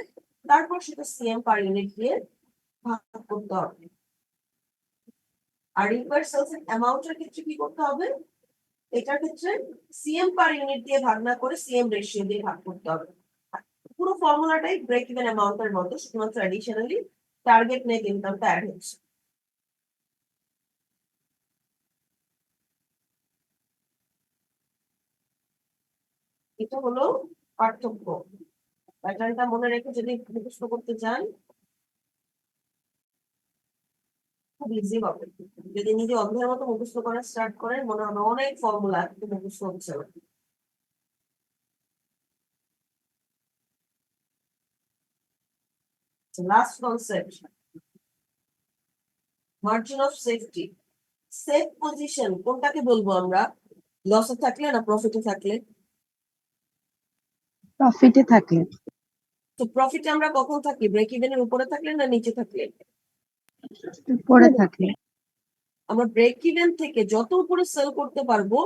তারপর সেটা সিএম পার ইউনিট দিয়ে ভাগ করতে হবে। আর রিকোয়ার্ড সেলস এর অ্যামাউন্টের ক্ষেত্রে কি করতে হবে, এটার ক্ষেত্রে সিএম পার ইউনিট দিয়ে ভাগ না করে সিএম রেশিও দিয়ে ভাগ করতে হবে। পুরো ফর্মুলাটাই ব্রেক ইভেন অ্যামাউন্টের মতো, শুধুমাত্র অ্যাডিশনালি টার্গেট নেট ইনকামটা অ্যাড হচ্ছে। এটা হলো পার্থক্য। প্যাটার্নটা মনে রেখে যদি মুখস্থ করতে চান খুব ইজি হবে। যদি নিজে অন্ধের মতো মুখস্থ করা স্টার্ট করেন মনে হবে অনেক ফর্মুলা কিন্তু মুখস্থ হচ্ছে না। Last concept, margin of safety. Safe position কোনটাকে বলবো আমরা, লসে থাকলে না প্রফিটে থাকলে? প্রফিটে থাকলে। তো প্রফিটে আমরা কখন থাকি, ব্রেক ইভেনের উপরে থাকলে না নিচে থাকলে? পরে থাকলে। আমরা ব্রেক ইভেন থেকে যত উপরে সেল করতে পারবো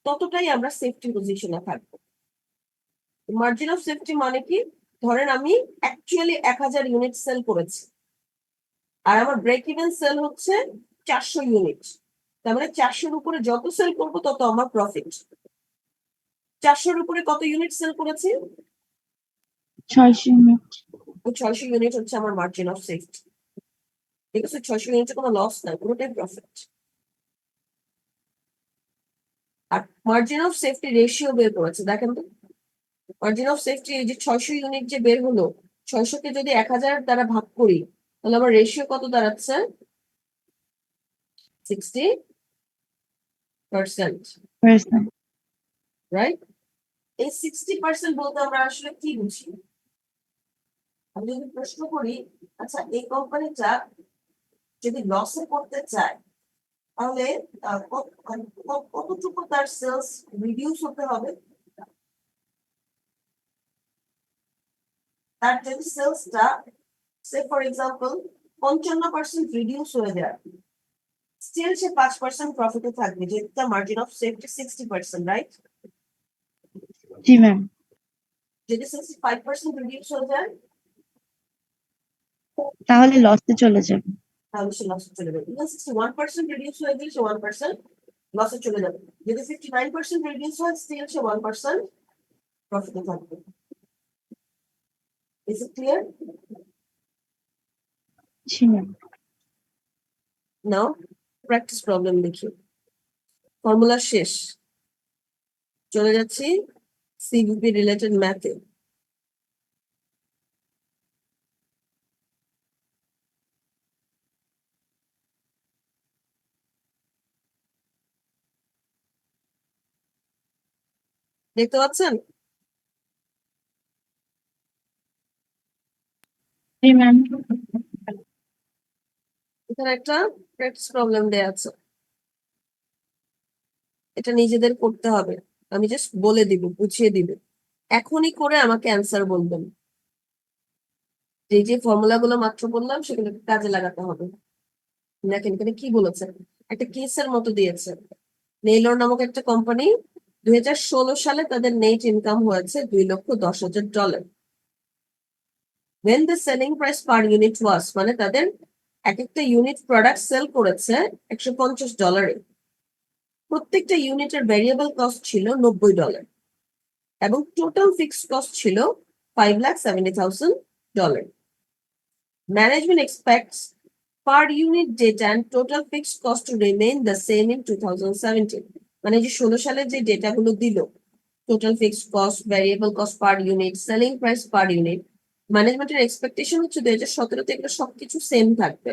ততটাই আমরা সেফটি পজিশনে থাকবো। মার্জিন অফ সেফটি মানে কি, ধরেন আমি অ্যাকচুয়ালি 1000 ইউনিট সেল করেছি আর আমার ব্রেক ইভেন সেল হচ্ছে 400 ইউনিট, তার মানে 400-র উপরে যত সেল করবো তত আমার প্রফিট। 400-র উপরে কত ইউনিট সেল করেছি, 600 ইউনিট। ওই 600 ইউনিট হচ্ছে আমার মার্জিন অফ সেফটি। ঠিক আছে, 600 ইউনিটে কোনো লস নাই, পুরোটাই প্রফিট। আর মার্জিন অফ সেফটি রেশিও বের করেছে, দেখেন তো মার্জিন অফ সেফটি এই যে 600 ইউনিট যে বের হলো, 600-কে যদি 1000 দ্বারা ভাগ করি তাহলে আমার রেশিও কত দাঁড়াচ্ছে, 60%, রাইট? এই 60% বলতে আমরা আসলে কি বুঝি? আমি যদি প্রশ্ন করি, আচ্ছা এই কোম্পানিটা যদি লসে করতে চায় তাহলে কতটুকু তার সেলস রিডিউস হতে হবে? তার যদি সেলসটা সে ফর এক্সাম্পল 55% রিডিউস হয়ে যায়, স্টিল সে 5% প্রফিটে থাকবে, যেহেতু তার মার্জিন অফ সেফটি 60%, রাইট? জি ম্যাম। যদি 65% রিডিউস হয়ে যায় তাহলে লসে চলে যাবে। তাহলে সে লসে চলে যাবে। ইভেন 61% রিডিউস হয়ে গেলে সে 1% লসে চলে যাবে। যদি 59% রিডিউস হয় স্টিল সে 1% প্রফিটে থাকবে। Is it clear? G ma'am. Now practice problem দেখি। ফর্মুলা শেষ, চলে যাচ্ছি সিভিপি রিলেটেড ম্যাথে। দেখতে পাচ্ছেন? জি ম্যাম। এখানে একটা প্র্যাকটিস প্রবলেম দেয়া আছে, এটা নিজেদের করতে হবে। আমি জাস্ট বলে দিব, বুঝিয়ে দিব, এখনই করে আমাকে অ্যান্সার বলবেন। যে ফর্মুলা গুলো মাত্র বললাম সেগুলো কাজে লাগাতে হবে। দেখেন এখানে কি বলেছে, একটা কেসের মতো দিয়েছে। নেইলর নামক একটা কোম্পানি 2016 সালে তাদের নেট ইনকাম হয়েছে $2,10,000 when the selling price per unit was, মানে তাদের এক একটা ইউনিট প্রোডাক্ট সেল করেছে $150, প্রত্যেকটা ইউনিটের ভ্যারিয়েবল কস্ট ছিল $90 এবং টোটাল ফিক্সড কস্ট ছিল $5,70,000. Management expects per unit data and total fixed cost to remain the same in 2017. মানে যে 16 সালের যে ডেটাগুলো দিল, total fixed cost, variable cost per unit, selling price per unit, ম্যানেজমেন্টের এক্সপেকটেশন হচ্ছে 2017 তে এগুলো সবকিছু সেম থাকবে।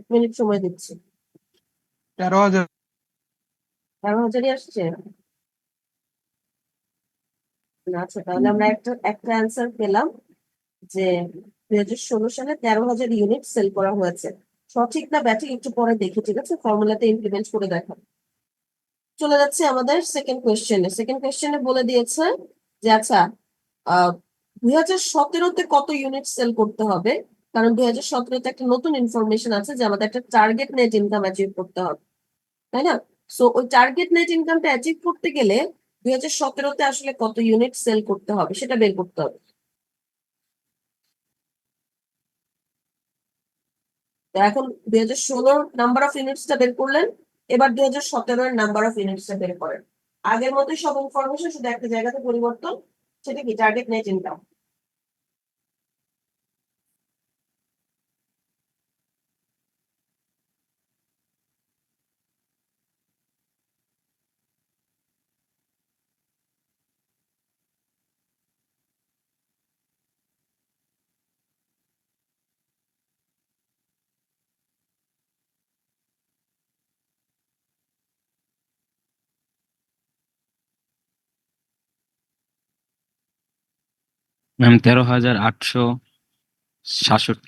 1 মিনিট সময় দিচ্ছি। 13,000। 13,000-ই আসছে। আচ্ছা, তাহলে আমরা একটা অ্যান্সার পেলাম যে 2016 সালে 13,000 ইউনিট সেল করা হয়েছে। সঠিক না ব্যাঠিক একটু পরে দেখি, ঠিক আছে? ফর্মুলাতে ইমপ্লিমেন্ট করে দেখা। চলে যাচ্ছে আমাদের সেকেন্ড কোয়েশ্চেনে। সেকেন্ড কোয়েশ্চেনে বলে দিয়েছে যে আচ্ছা, 2017-তে কত ইউনিট সেল করতে হবে, কারণ 2017-তে একটা নতুন ইনফরমেশন আছে যে আমাদের একটা টার্গেট নেট ইনকাম অ্যাচিভ করতে হবে, তাই না? সো ওই টার্গেট নেট ইনকামটা অ্যাচিভ করতে গেলে 2017-তে আসলে কত ইউনিট সেল করতে হবে সেটা বের করতে হবে। তো এখন 2016 নাম্বার অফ ইউনিটসটা বের করলেন, এবার 2017 নাম্বার অফ ইউনিটসটা বের করেন। আগের মতোই সব ইনফরমেশন, শুধু একটা জায়গাতে পরিবর্তন, সেটা কি টার্গেট নেট ইনকাম। ম্যাম 13,867।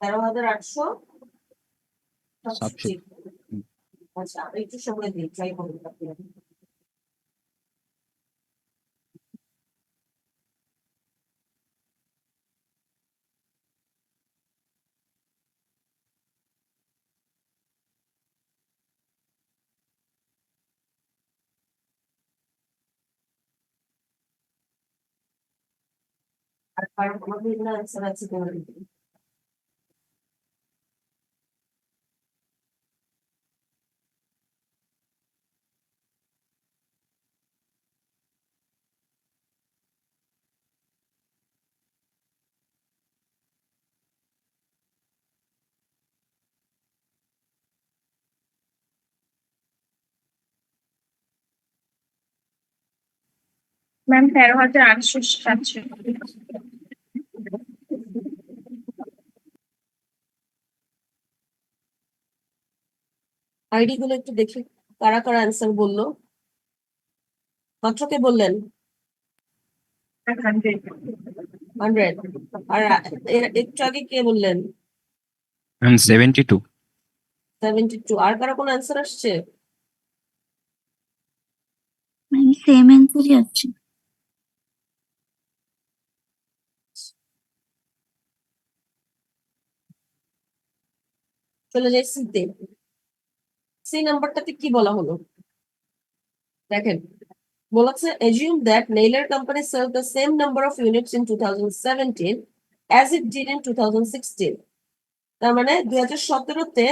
13,867। হুম। আচ্ছা, আমি একটু সময় দিই, ট্রাই করুন। আর কারণ কোনো ভিন্ন অ্যান্সার আছে কিনা দেখি। ম্যাম 13,867। আইডি গুলো একটু দেখি কারা কারা অ্যান্সার বললো। মাত্র কে বললেন? 100। আর একটু আগে কে বললেন? ম্যাম 72। 72। আর কারা কোনো অ্যান্সার আসছে? সেম অ্যান্সারই আছে। চলে যাই সিতে। সি নাম্বারটাতে কি বলা হলো দেখেন, বলেছে assume that Naylor company sold the same number of units in 2017 as it did in 2016। তার মানে 2017-তে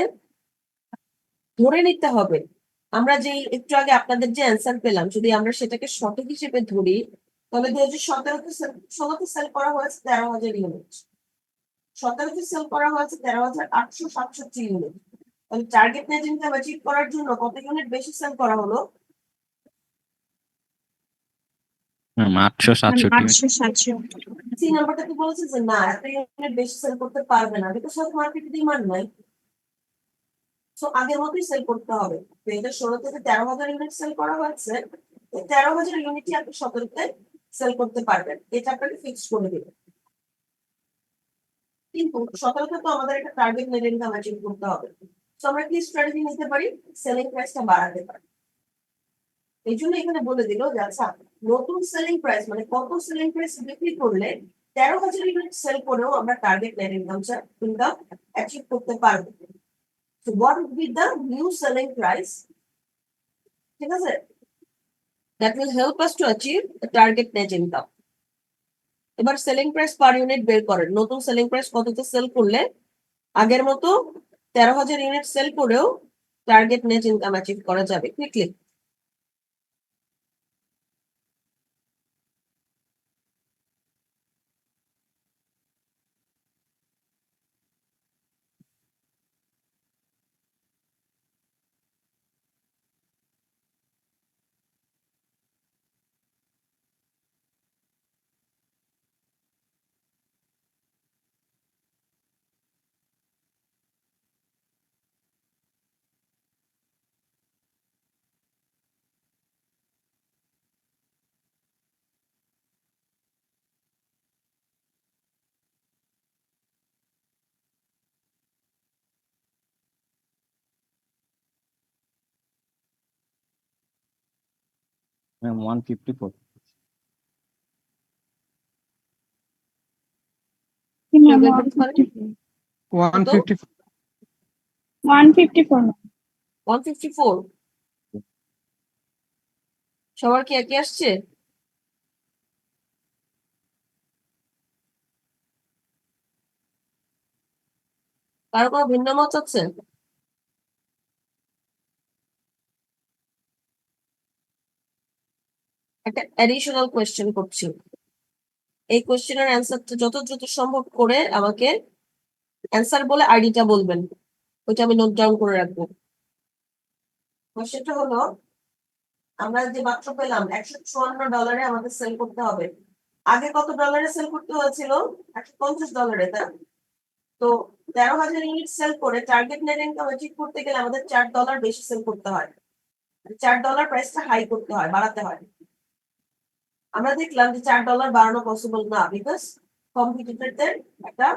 ধরে নিতে হবে, আমরা যে একটু আগে আপনাদের যে অ্যান্সার পেলাম যদি আমরা সেটাকে সঠিক হিসেবে ধরি, তাহলে 2017-তে 16-তে সেল করা হয়েছে 13,000 ইউনিট, 17-তে সেল করা হয়েছে 13,867 ইউনিট। তাহলে টার্গেট নেট ইনকাম অ্যাচিভ করার জন্য কত ইউনিট বেশি সেল করা হলো? ম্যাম 867। 867। সি নাম্বারটাতে বলেছে যে না, এত ইউনিট বেশি সেল করতে পারবে না, বিকজ অফ মার্কেটে ডিমান্ড নাই। সো আগের মতোই সেল করতে হবে। 2016-তে 13,000 ইউনিট সেল করা হয়েছে, 13,000 ইউনিটই আপনি 17-তে সেল করতে পারবেন, এটা আপনাকে ফিক্স করে দিবেন। কিন্তু 17-তে তো আমাদের একটা টার্গেট নেট ইনকাম অ্যাচিভ করতে হবে। তো আমরা কি স্ট্র্যাটেজি নিতে পারি? সেলিং প্রাইসটা বাড়াতে পারি। এই জন্য এখানে বলে দিল যে আচ্ছা, নতুন সেলিং প্রাইস মানে কত সেলিং প্রাইস বিক্রি করলে 13,000 ইউনিট সেল করেও আমরা টার্গেট নেট ইনকাম অ্যাচিভ করতে পারবো। So what would be the new selling price? ঠিক আছে, that will help us to achieve the target net income. এবার সেলিং প্রাইস পার ইউনিট বের করেন, নতুন সেলিং প্রাইস কততে সেল করলে আগের মতো 13,000 ইউনিট সেল করেও টার্গেট নেট ইনকাম অ্যাচিভ করা যাবে কুইকলি। ম্যাম 154 কি ম্যাম বের করতে পারেন? 150 154 154 সবার কি একই আসছে? কারো কোনো ভিন্ন মত আছে? একটা অ্যাডিশনাল কোয়েশ্চেন করছি। এই কোয়েশ্চেনের অ্যান্সারটা যত দ্রুত সম্ভব করে আমাকে অ্যান্সার বলে আইডিটা বলবেন, ওইটা আমি নোট ডাউন করে রাখবো। কোয়েশ্চেনটা হলো, আমরা যে মাত্র পেলাম $154 আমাদের সেল করতে হবে। আগে কত ডলারে সেল করতে হয়েছিল? $150, তাই না? তো 13,000 ইউনিট সেল করে টার্গেট নেট ইনকাম অ্যাচিভ করতে গেলে আমাদের $4 বেশি সেল করতে হয়। $4 প্রাইসটা হাই করতে হয়, বাড়াতে হয়। আমরা দেখলাম যে $4 বাড়ানো পসিবল না, বিকজ কম্পিটিটরদের একটা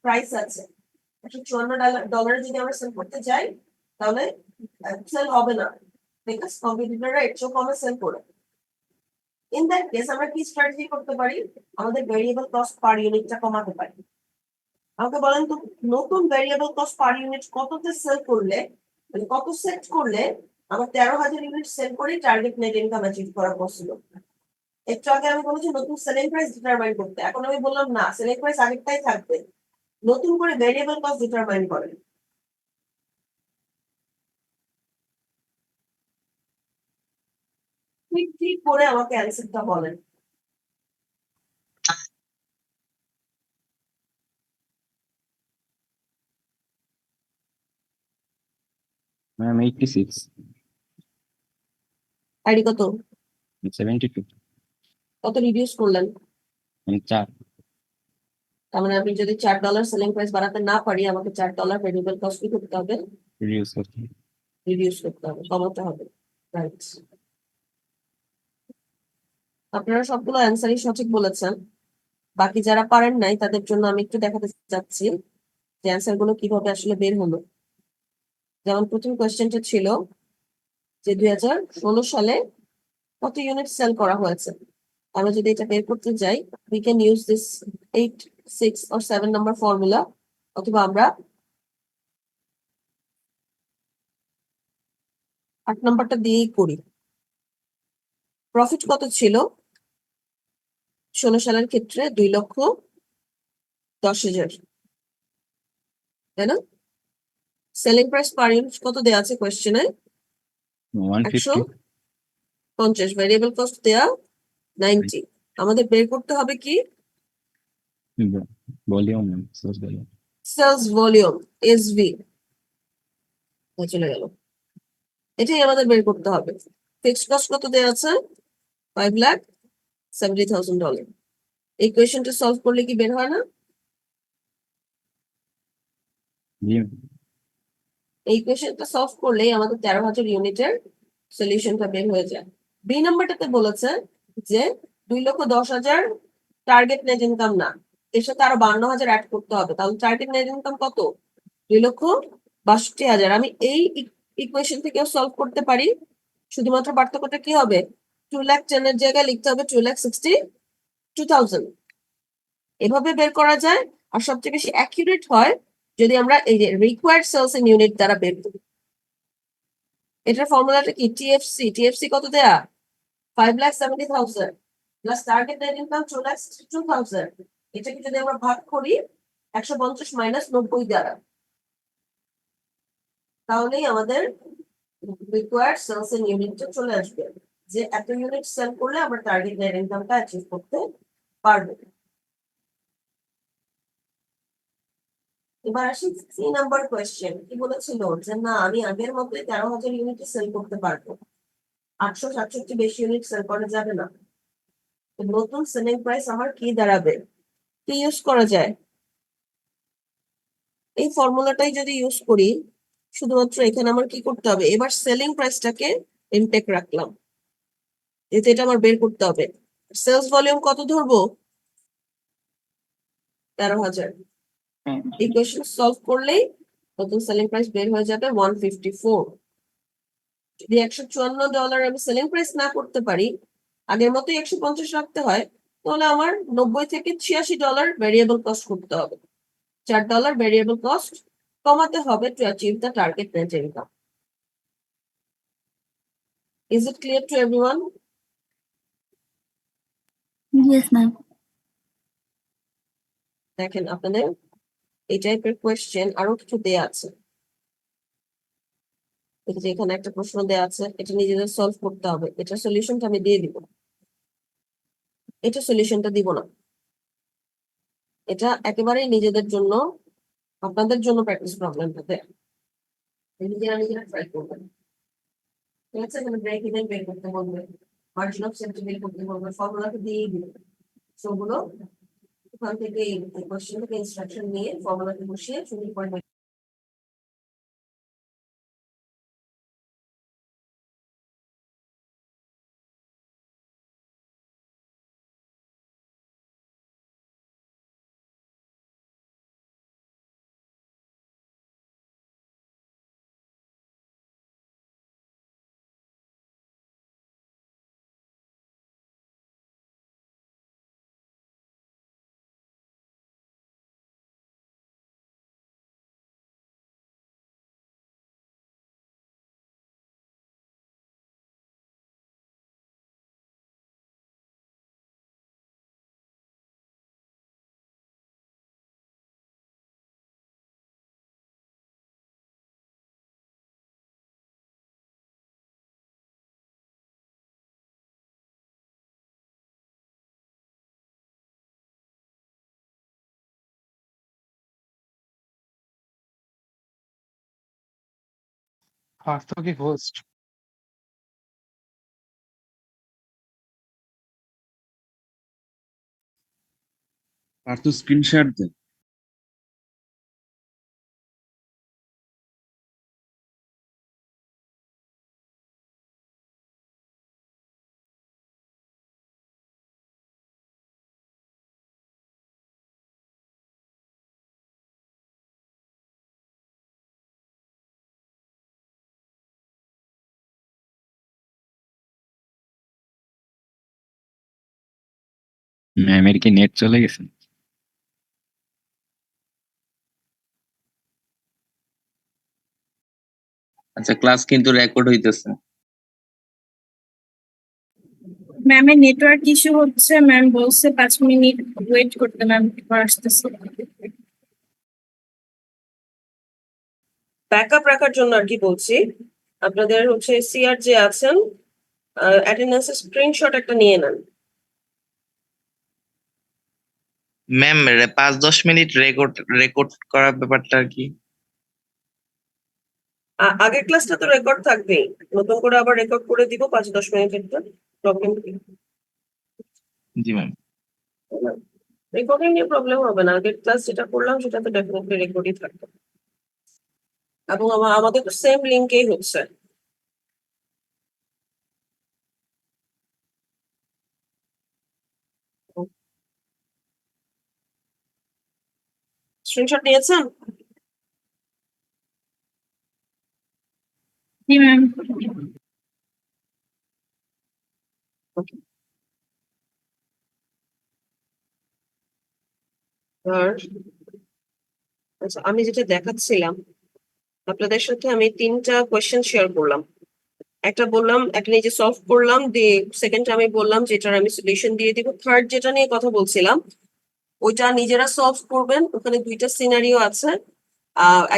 প্রাইস আছে। $154 যদি আমরা সেল করতে যাই তাহলে সেল হবে না, বিকজ কম্পিটিটররা এর চেয়েও কমে সেল করে। ইন দ্যাট কেস আমরা কি স্ট্র্যাটেজি করতে পারি? আমাদের ভেরিয়েবল কস্ট পার ইউনিটটা কমাতে পারি। আমাকে বলেন তো, নতুন ভেরিয়েবল কস্ট পার ইউনিট কততে সেল করলে, মানে কত সেট করলে আমার 13,000 ইউনিট সেল করে টার্গেট নেট ইনকাম অ্যাচিভ করা পসিবল? একটু আগে আমি বলেছি নতুন সেলিং প্রাইস ডিটারমাইন করতে, এখন আমি বললাম না, সেলিং প্রাইস আগেরটাই থাকবে, নতুন করে ভেরিয়েবল কস্ট ডিটারমাইন করেন। ঠিক করে আমাকে অ্যান্সারটা বলেন। ম্যাম 86 আইডি কত? 72 কত রিডিউস করলেন? 4 তার মানে আমি যদি $4 সেলিং প্রাইস বাড়াতে না পারি, আমাকে $4 ভেরিয়েবল কস্ট কি করতে হবে? রিডিউস করতে রিডিউস করতে হবে, কমাতে হবে। রাইট, আপনারা সবগুলো অ্যান্সারই সঠিক বলেছেন। বাকি যারা পারেন নাই তাদের জন্য আমি একটু দেখাতে চাচ্ছি যে অ্যান্সার গুলো কিভাবে আসলে বের হলো। যেমন প্রথম কোয়েশ্চেনটা ছিল যে 2016 সালে কত ইউনিট সেল করা হয়েছে। আমরা যদি এটা বের করতে যাই, we can use this 8, 6 or 7 number formula, অথবা আমরা 8 নাম্বারটা দিয়েই করি। প্রফিট কত ছিল 16 সালের ক্ষেত্রে? 2,10,000, তাই না? সেলিং প্রাইস পার ইউনিট কত দেওয়া আছে কোয়েশ্চেনে? 150 150, ভেরিয়েবল কস্ট দেয়া 90। আমাদের বের করতে হবে কি? Volume sales volume sales volume, SV. চলে গেল, এটাই আমাদের বের করতে হবে। ফিক্সড কস্ট কত দেওয়া আছে? $5,70,000। এই কোয়েশ্চেনটা সলভ করলে কি বের হয় না? জি এই কোয়েশ্চেনটা সলভ করলেই আমাদের 13,000 ইউনিটের সলিউশনটা বের হয়ে যায়। বি নাম্বারটাতে বলেছে যে 2,10,000 টার্গেট নেট ইনকাম না, এর সাথে আরো 52,000 অ্যাড করতে হবে, তাহলে টার্গেট নেট ইনকাম কত? 2,62,000। আমি এই ইকুয়েশন থেকেও সলভ করতে পারি, শুধুমাত্র পার্থক্যটা কি হবে? 2,10,000 এর জায়গায় লিখতে হবে 2,62,000। এভাবে বের করা যায়। আর সবচেয়ে বেশি অ্যাকিউরেট হয় যদি আমরা এই যে রিকোয়ার্ড সেলস ইন ইউনিট দ্বারা বের করি। এটার ফর্মুলাটা কি? টিএফসি কত দেয়া? 5,70,000 প্লাস টার্গেট নেট ইনকাম 2,62,000। এটাকে যদি আমরা ভাগ করি 150 মাইনাস 90 দ্বারা, তাহলেই আমাদের রিকোয়ার্ড সেলস ইন ইউনিটটা চলে আসবে, যে এত ইউনিট সেল করলে আমরা টার্গেট নেট ইনকামটা অ্যাচিভ করতে পারবো। এবার আসি 3 নাম্বার কোয়েশ্চেন। কি বলেছিল যে না, আমি আগের মতোই 13,000 ইউনিট সেল করতে পারবো, 867 বেশি ইউনিট সেল করা যাবে না। তো নতুন সেলিং প্রাইস আমার কি দাঁড়াবে? কি ইউজ করা যায়? এই ফর্মুলাটাই যদি ইউজ করি, শুধুমাত্র এখানে আমার কি করতে হবে? এবার সেলিং প্রাইসটাকে ইনটেক রাখলাম, যেহেতু এটা আমার বের করতে হবে। সেলস ভলিউম কত ধরবো? 13,000। ইকুয়েশন সলভ করলেই নতুন সেলিং প্রাইস বের হয়ে যাবে 154। যদি $154 আমি সেলিং প্রাইস না করতে পারি, আগের মতোই 150 রাখতে হয়, তাহলে আমার 90 থেকে $86 ভেরিয়েবল কস্ট করতে হবে। $4 ভেরিয়েবল কস্ট কমাতে হবে to achieve the target net income. Is it clear to everyone? Yes ma'am. দেখেন আপনাদের এই টাইপের কোয়েশ্চেন আরো কিছু দেয়া আছে। এই যে এখানে একটা প্রশ্ন দেয়া আছে, এটা নিজেদের সলভ করতে হবে। এটা সলিউশনটা আমি দিয়ে দিব, এটা সলিউশনটা দিব না। এটা একেবারেই নিজেদের জন্য, আপনাদের জন্য প্র্যাকটিস প্রবলেমটা দেয়। নিজেরা নিজেরা ট্রাই করবেন। ঠিক আছে, এখানে ব্রেক ইভেন বের করতে বলবে, মার্জিন অফ সেফটি বের করতে বলবে, ফর্মুলাটা দিয়ে দিবে। সবগুলো ওখান থেকে কোয়েশ্চেন থেকে ইনস্ট্রাকশন নিয়ে ফর্মুলাতে বসিয়ে সুন্দর করে পার্থ কি হোস্ট? আর তো স্ক্রিনশট দে। ম্যামের কি নেট চলে গেছে? আচ্ছা, ক্লাস কিন্তু রেকর্ড হইতেছে। ম্যামের নেটওয়ার্ক ইস্যু হচ্ছে, ম্যাম বলছে 5 মিনিট ওয়েট করতে, ম্যাম এবার আসতেছে। ব্যাকআপ রাখার জন্য আর কি বলছি, আপনাদের হচ্ছে সিআর যে আছেন, অ্যাটেন্ডেন্সের স্ক্রিনশট একটা নিয়ে নেন। ম্যাম 5-10 মিনিট রেকর্ড করার ব্যাপারটা কি? আগের ক্লাসটা তো রেকর্ড থাকবেই, নতুন করে আবার রেকর্ড করে দিব 5-10 মিনিটের প্রবলেম কি? জি ম্যাম। রেকর্ডিং নিয়ে প্রবলেম হবে না, আগের ক্লাস যেটা করলাম সেটা তো ডেফিনেটলি রেকর্ডই থাকবে, এবং আমাদের তো সেম লিঙ্কেই হচ্ছে। স্ক্রিনশট নিয়েছেন? জি ম্যাম। আর আচ্ছা, আমি যেটা দেখাচ্ছিলাম আপনাদের সাথে, আমি 3টা কোয়েশ্চেন শেয়ার করলাম। একটা বললাম, একটা নিজে সলভ করলাম, সেকেন্ড আমি বললাম যেটার আমি সলিউশন দিয়ে দিব। থার্ড যেটা নিয়ে কথা বলছিলাম ওইটা নিজেরা সলভ করবেন। ওখানে 2টা সিনারিও আছে।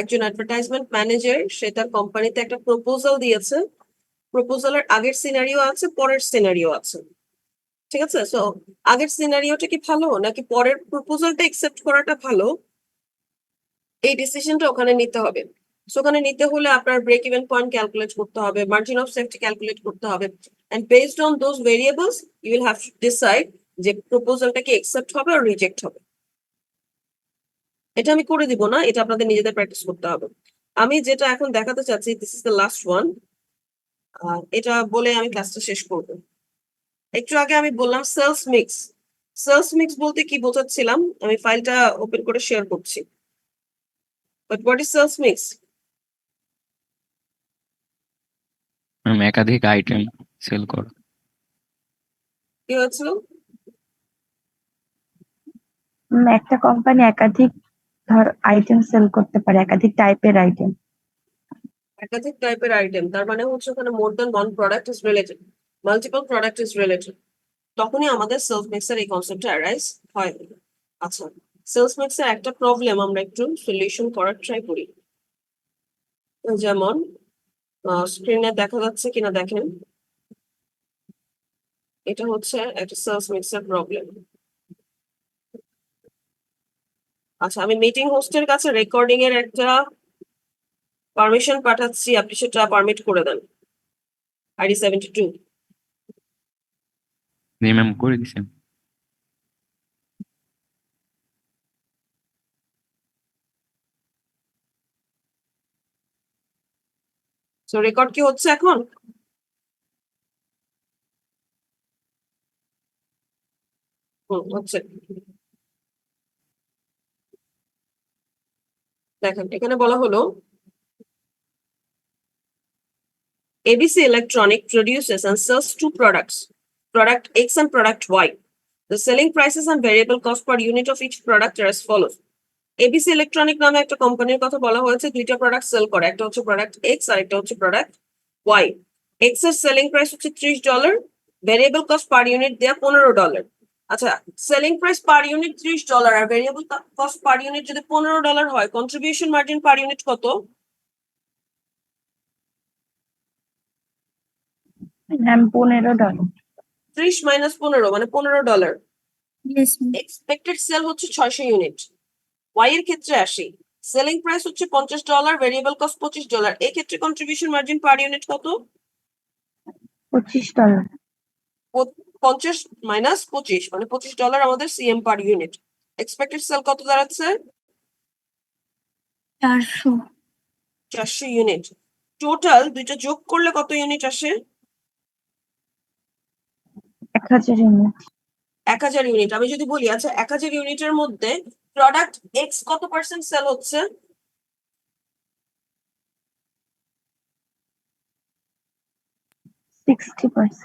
একজন অ্যাডভার্টাইজমেন্ট ম্যানেজার, সে তার কোম্পানিতে একটা প্রপোজাল দিয়েছে। প্রপোজালের আগের সিনারিও আছে, পরের সিনারিও আছে। ঠিক আছে, সো আগের সিনারিওটা কি ভালো নাকি পরের প্রপোজালটা একসেপ্ট করাটা ভালো, এই ডিসিশনটা ওখানে নিতে হবে। সো ওখানে নিতে হলে আপনার ব্রেক ইভেন পয়েন্ট ক্যালকুলেট করতে হবে, মার্জিন অফ সেফটি ক্যালকুলেট করতে হবে, and based on those variables you will have to decide যে প্রপোজালটা কি একসেপ্ট হবে আর রিজেক্ট হবে। এটা আমি করে দিব না, এটা আপনাদের নিজেদের প্র্যাকটিস করতে হবে। আমি যেটা এখন দেখাতে চাচ্ছি, this is the last one, এটা বলে আমি ক্লাসটা শেষ করব। একটু আগে আমি বললাম সেলস মিক্স। সেলস মিক্স বলতে কি বোঝাচ্ছিলাম, আমি ফাইলটা ওপেন করে শেয়ার করছি। But what is sales mix? Ma'am একাধিক আইটেম সেল করা। কি হয়েছিল? একটা কোম্পানি একাধিক আইটেম সেল করতে পারে, একাধিক টাইপের আইটেম। একাধিক টাইপের আইটেম, তার মানে হচ্ছে ওখানে মোর than one product is related, multiple product is related, তখনই আমাদের সেলস মিক্সের এই কনসেপ্টটা অ্যারাইজ হয়। আচ্ছা, সেলস মিক্সের একটা প্রবলেম আমরা একটু সলিউশন করার ট্রাই করি। যেমন স্ক্রিনে দেখা যাচ্ছে কিনা দেখেন, এটা হচ্ছে একটা সেলস মিক্সের প্রবলেম। আচ্ছা, আমি মিটিং হোস্টের কাছে রেকর্ডিং এর একটা পারমিশন পাঠাচ্ছি, আপনি সেটা পারমিট করে দেন। আইডি 72। জি ম্যাম করে দিছেন। সো রেকর্ড কি হচ্ছে এখন? হচ্ছে। দেখেন এখানে বলা হলো ABC Electronic produces and sells two products, product X and product Y. The selling prices and variable cost per unit of each product are as follows. ABC Electronic নামে একটা কোম্পানির কথা বলা হয়েছে, দুইটা প্রোডাক্ট সেল করে, একটা হচ্ছে প্রোডাক্ট X আর একটা হচ্ছে প্রোডাক্ট Y। X এর সেলিং প্রাইস হচ্ছে $30, ভেরিয়েবল কস্ট পার ইউনিট দেয়া $15। আচ্ছা, সেলিং প্রাইস পার ইউনিট $30 আর ভেরিয়েবল কস্ট পার ইউনিট যদি $15 হয়, কন্ট্রিবিউশন মার্জিন পার ইউনিট কত? ম্যাম $15। 30 মাইনাস 15 মানে $15। Yes, ma'am. এক্সপেক্টেড সেল হচ্ছে 600 ইউনিট। ওয়াই এর ক্ষেত্রে আসি, সেলিং প্রাইস হচ্ছে $50, ভেরিয়েবল কস্ট $25, এই ক্ষেত্রে কন্ট্রিবিউশন মার্জিন পার ইউনিট কত? $25। 50 মাইনাস 25 মানে $25 আমাদের CM per unit. Expected sale কত দাঁড়াচ্ছে? 400. 400 ইউনিট। টোটাল দুইটা যোগ করলে কত ইউনিট আসে? 1000 ইউনিট। 1000 ইউনিট। আমি যদি বলি আচ্ছা 1000 ইউনিটের মধ্যে প্রোডাক্ট এক্স কত পার্সেন্ট সেল হচ্ছে? 60%।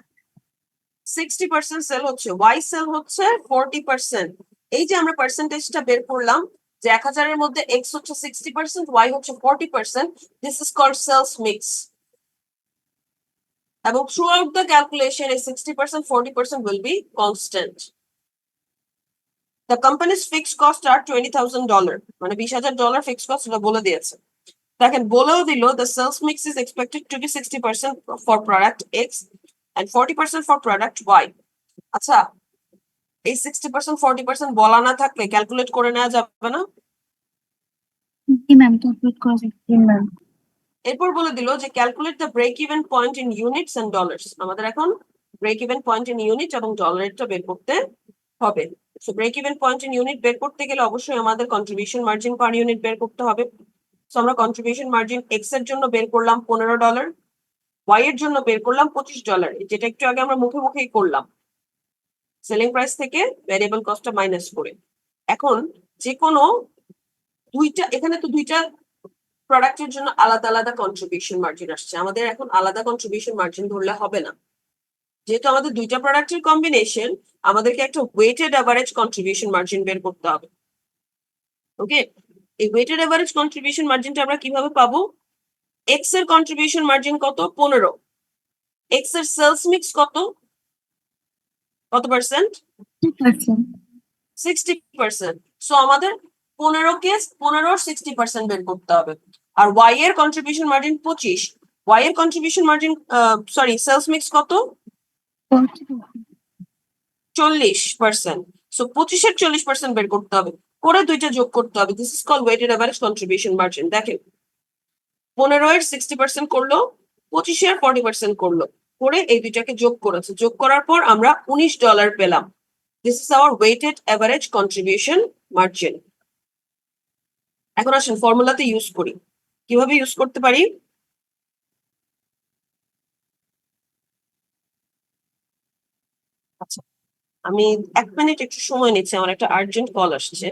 60% সেল হচ্ছে, ওয়াই সেল হচ্ছে 40%। এই যে আমরা পার্সেন্টেজটা বের করলাম যে 1000 এর মধ্যে এক্স হচ্ছে 60%, ওয়াই হচ্ছে 40%, this is called sales mix. এবং থ্রু আউট দ্য ক্যালকুলেশন এই 60% 40% will be constant. The company's fixed cost are $20,000, মানে $20,000 ফিক্সড কস্ট এটা বলে দিয়েছে। দেখেন বলেও দিল the sales mix is expected to be 60% for product X and 40% for product Y. আচ্ছা, এই 60% 40% বলা না থাকলে ক্যালকুলেট করে নেওয়া যাবে না? জি ম্যাম, ক্যালকুলেট করা যাবে। জি ম্যাম। এরপর বলে দিল যে calculate the break even point in units and dollars. আমাদের এখন break even point in unit এবং ডলারটা বের করতে হবে। So break even point in unit বের করতে গেলে অবশ্যই আমাদের কন্ট্রিবিউশন মার্জিন পার ইউনিট বের করতে হবে। সো আমরা কন্ট্রিবিউশন মার্জিন এক্স এর জন্য বের করলাম $15, ওয়াই এর জন্য বের করলাম $25, যেটা একটু আগে আমরা মুখে মুখেই করলাম সেলিং প্রাইস থেকে ভ্যারিয়েবল কস্টটা মাইনাস করে। এখন যে কোনো দুইটা, এখানে তো দুইটা প্রোডাক্টের জন্য আলাদা আলাদা কন্ট্রিবিউশন মার্জিন আসছে, আমাদের এখন আলাদা কন্ট্রিবিউশন মার্জিন ধরলে হবে না, যেহেতু আমাদের দুইটা প্রোডাক্টের কম্বিনেশন, আমাদেরকে একটা ওয়েটেড অ্যাভারেজ কন্ট্রিবিউশন মার্জিন বের করতে হবে। ওকে, এই ওয়েটেড অ্যাভারেজ কন্ট্রিবিউশন মার্জিনটা আমরা কিভাবে পাবো? এক্স এর কন্ট্রিবিউশন মার্জিন কত? 15। এক্স এর সেলস মিক্স কত পার্সেন্ট? 60%। সো আমাদের 15 60% বের করতে হবে। আর ওয়াই এর কন্ট্রিবিউশন মার্জিন 25, ওয়াই এর contribution margin sorry sales mix কত? 40%। সো 25 এর 40% বের করতে হবে, করে দুইটা যোগ করতে হবে। This is called weighted average contribution margin. দেখেন 15 এর 60% করলো, 25 এর 40% করলো, করে এই দুইটাকে যোগ করেছে, যোগ করার পর আমরা $19 পেলাম। This is our weighted average contribution margin. এখন আসেন ফর্মুলাতে ইউজ করি। কিভাবে ইউজ করতে পারি? আচ্ছা, আমি 1 মিনিট একটু সময় নিচ্ছি, আমার একটা আর্জেন্ট কল আসছে।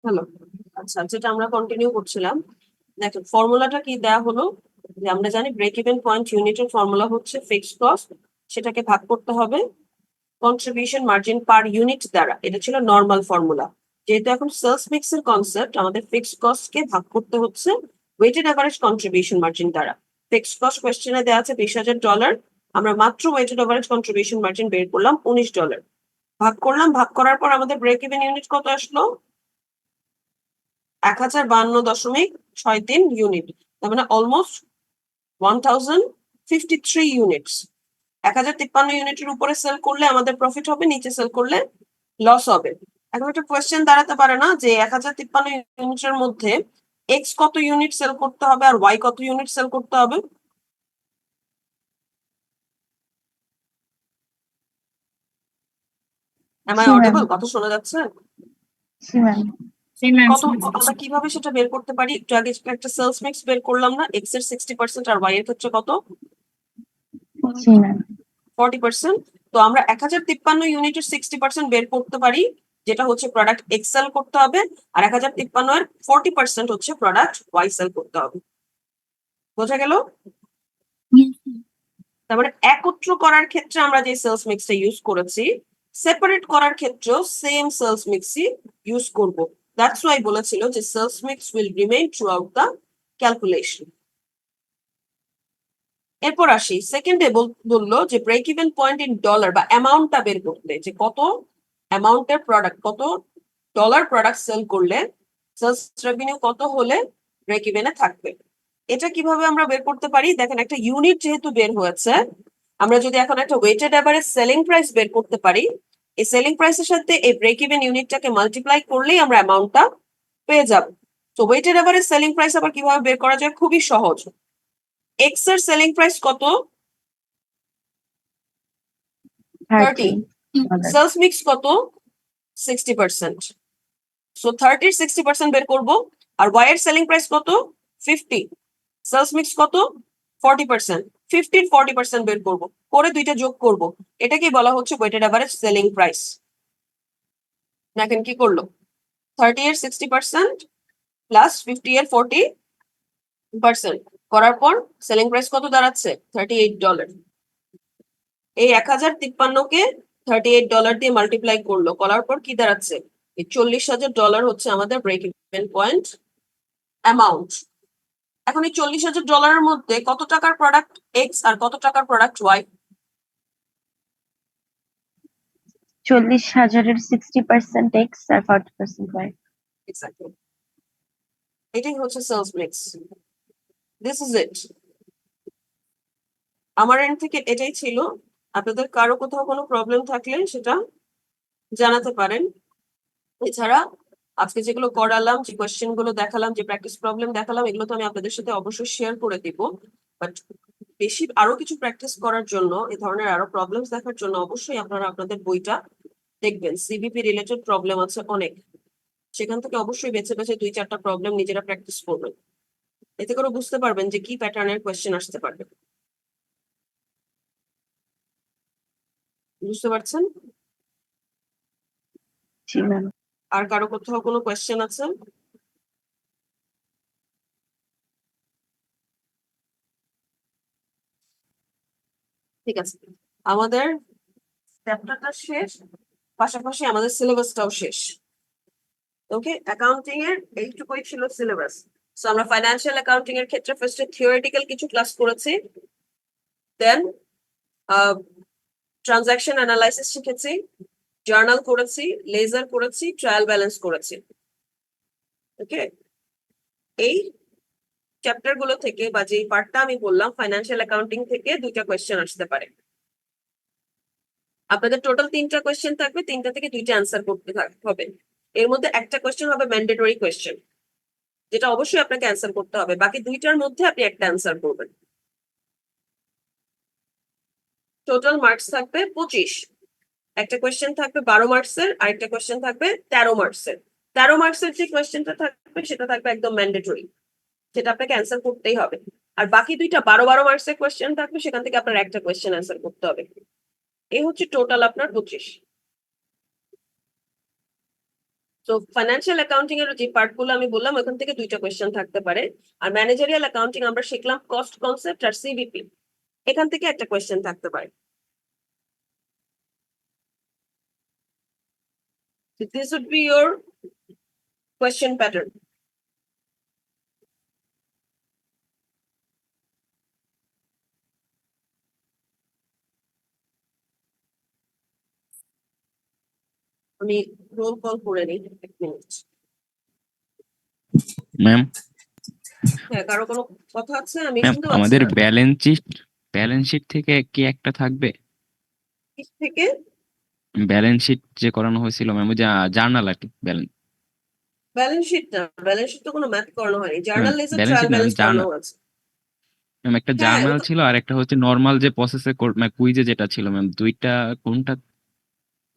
হ্যালো, আচ্ছা যেটা আমরা কন্টিনিউ করছিলাম, দেখো ফর্মুলাটা কি দেয়া হলো, যে আমরা জানি ব্রেক ইভেন পয়েন্ট ইউনিটের ফর্মুলা হচ্ছে ফিক্সড কস্ট, সেটাকে ভাগ করতে হবে কন্ট্রিবিউশন মার্জিন পার ইউনিট দ্বারা। এটা ছিল নর্মাল ফর্মুলা। যেহেতু এখন সেলস মিক্স এর কনসেপ্ট, আমাদের ফিক্সড কস্ট কে ভাগ করতে হচ্ছে ওয়েটেড অ্যাভারেজ কন্ট্রিবিউশন মার্জিন দ্বারা। ফিক্সড কস্ট কোশ্চেনে দেওয়া আছে $20,000, আমরা মাত্র ওয়েটেড অ্যাভারেজ কন্ট্রিবিউশন মার্জিন বের করলাম $19, ভাগ করলাম, ভাগ করার পর আমাদের ব্রেক ইভেন ইউনিট কত আসলো? 1052.63 ইউনিট, তার মানে অলমোস্ট 1053 ইউনিটস। 1053 ইউনিটের উপরে সেল করলে আমাদের প্রফিট হবে, নিচে সেল করলে লস হবে। এখন একটা কোয়েশ্চেন দাঁড়াতে পারে না যে 1053 ইউনিটের মধ্যে এক্স কত ইউনিট সেল করতে হবে আর ওয়াই কত ইউনিট সেল করতে হবে? Am I G, ma'am. audible? কথা শোনা যাচ্ছে? জি ম্যাম। জি ম্যাম। কত আমরা কিভাবে সেটা বের করতে পারি? একটু আগে একটা সেলস মিক্স বের করলাম না, এক্স এর 60% আর ওয়াই এর ক্ষেত্রে কত? জি ম্যাম। 40%। তো আমরা 1053 ইউনিটের 60% বের করতে পারি, যেটা হচ্ছে প্রোডাক্ট এক্স সেল করতে হবে, আর 1053 এর 40% হচ্ছে প্রোডাক্ট ওয়াই সেল করতে হবে। বোঝা গেল? তার মানে একত্র করার ক্ষেত্রে আমরা যে সেলস মিক্সটা ইউজ করেছি, সেপারেট করার ক্ষেত্রেও সেম সেলস মিক্সই ইউজ করব। দ্যাটস ওয়াই বলেছিল যে sales mix will remain throughout the calculation. এরপর আসি সেকেন্ডে, বললো যে break even point in dollar বা অ্যামাউন্টটা বের করতে, যে কত অ্যামাউন্টের প্রোডাক্ট, কত ডলার প্রোডাক্ট সেল করলে সেলস রেভিনিউ কত হলে ব্রেক ইভেনে থাকবে। এটা কিভাবে আমরা বের করতে পারি? দেখেন, একটা ইউনিট যেহেতু বের হয়েছে, আমরা যদি এখন একটা ওয়েটেড অ্যাভারেজ সেলিং প্রাইস বের করতে পারি, এই সেলিং প্রাইসের সাথে এই ব্রেক ইভেন ইউনিটটাকে মাল্টিপ্লাই করলেই আমরা অ্যামাউন্টটা পেয়ে যাব। তো ওয়েটেড অ্যাভারেজ সেলিং প্রাইস আবার কিভাবে বের করা যায়? খুবই সহজ। এক্স এর সেলিং প্রাইস কত? 30। সেলস মিক্স কত? 60%। সো 30 60% বের করব। আর ওয়াই এর সেলিং প্রাইস কত? 50। সেলস মিক্স কত? 40%। 50 40% বের করব, করে দুইটা যোগ করব, এটাকেই বলা হচ্ছে ওয়েটেড অ্যাভারেজ সেলিং প্রাইস। দেখেন কি করলো, 30 এর 60% প্লাস 50 এর 40% করার পর সেলিং প্রাইস কত দাঁড়াচ্ছে? $38। এই 1053 কে $38 দিয়ে মাল্টিপ্লাই করলো, করার পর কি দাঁড়াচ্ছে? এই $40,000 হচ্ছে আমাদের ব্রেক ইভেন পয়েন্ট অ্যামাউন্ট। এখন এই $40,000 মধ্যে কত টাকার প্রোডাক্ট এক্স আর কত টাকার প্রোডাক্ট ওয়াই? 40,000-এর 60% এক্স আর 40% ওয়াই। এক্স্যাক্টলি, এটাই হচ্ছে sales mix. This is it. আমার এন্ড থেকে এটাই ছিল। আপনাদের কারো কোথাও কোনো প্রবলেম থাকলে সেটা জানাতে পারেন। এছাড়া আজকে যেগুলো করালাম, যে কোয়েশ্চেন গুলো দেখালাম, যে প্র্যাকটিস প্রবলেম দেখালাম, এগুলো তো আমি আপনাদের সাথে অবশ্যই শেয়ার করে দিব। বাট বেশি আরো কিছু প্র্যাকটিস করার জন্য, এই ধরনের আরো প্রবলেমস দেখার জন্য অবশ্যই আপনারা আপনাদের বইটা দেখবেন। সিবিপি রিলেটেড প্রবলেম আছে অনেক, সেখান থেকে অবশ্যই বেছে বেছে 2-4টা প্রবলেম নিজেরা প্র্যাকটিস করবেন। এতে করে বুঝতে পারবেন যে কি প্যাটার্নের কোয়েশ্চেন আসতে পারবে। বুঝতে পারছেন? জি ম্যাম। আর কারো কোথাও কোনো কোয়েশ্চেন আছে? ঠিক আছে, আমাদের চ্যাপ্টারটা শেষ, পাশাপাশি আমাদের সিলেবাসটাও শেষ। ওকে, অ্যাকাউন্টিং এর এইটুকুই ছিল সিলেবাস। সো আমরা ফাইন্যান্সিয়াল অ্যাকাউন্টিং এর ক্ষেত্রে ফার্স্টে থিওরিটিক্যাল কিছু ক্লাস করেছি, দেন ট্রানজাকশন অ্যানালাইসিস শিখেছি, জার্নাল করেছি, লেজার করেছি, ট্রায়াল ব্যালেন্স করেছি। ওকে, এই চ্যাপ্টার গুলো থেকে বা যে পার্টটা আমি বললাম ফাইন্যান্সিয়াল অ্যাকাউন্টিং থেকে 2টা কোয়েশ্চেন আসতে পারে। আপনাদের টোটাল 3টা কোয়েশ্চেন থাকবে, 3টা থেকে 2টা অ্যান্সার করতে হবে। এর মধ্যে একটা কোয়েশ্চেন হবে ম্যান্ডেটরি কোয়েশ্চেন, যেটা অবশ্যই আপনাকে অ্যান্সার করতে হবে। বাকি 2টার মধ্যে আপনি একটা অ্যান্সার করবেন। টোটাল মার্কস থাকবে 25। একটা কোয়েশ্চেন থাকবে 12 মার্কসের, আরেকটা কোয়েশ্চেন থাকবে 13 মার্কসের। 13 মার্কসের যে কোয়েশ্চেনটা থাকবে সেটা থাকবে একদম ম্যান্ডেটরি, সেটা আপনাকে অ্যান্সার করতেই হবে। আর বাকি 2টা 12 মার্কসের কোয়েশ্চেন থাকবে, সেখান থেকে আপনার একটা কোয়েশ্চেন অ্যান্সার করতে হবে। এই হচ্ছে টোটাল আপনার 25। তো ফাইন্যান্সিয়াল অ্যাকাউন্টিং এর যে পার্টগুলো আমি বললাম ওখান থেকে দুইটা কোয়েশ্চেন থাকতে পারে, আর ম্যানেজারিয়াল অ্যাকাউন্টিং আমরা শিখলাম কস্ট কনসেপ্ট আর সিভিপি, এখান থেকে একটা কোয়েশ্চেন থাকতে পারে। So this would be your question pattern. আমি রোল কল করে নিই 1 মিনিট। ম্যাম হ্যাঁ, কারো কোনো কথা আছে? আমি ম্যাম শুনতে পাচ্ছি আমাদের না। ব্যালেন্স শিট থেকে কি একটা থাকবে? কিস থেকে? ব্যালেন্স শিট যে করানো হয়েছিল ম্যাম, ওই যে জার্নাল আর কি, ব্যালেন্স শিট না, ব্যালেন্স শিট তো কোনো ম্যাথ করানো হয়নি, journal ledger balance trial sheet না ব্যালেন্স করানো জার্নাল হয়েছে। ম্যাম, একটা হ্যাঁ, জার্নাল ওটা- ছিল আর একটা হচ্ছে নর্মাল যে প্রসেসে মানে কুইজে যেটা ছিল ম্যাম, দুইটা কোনটা?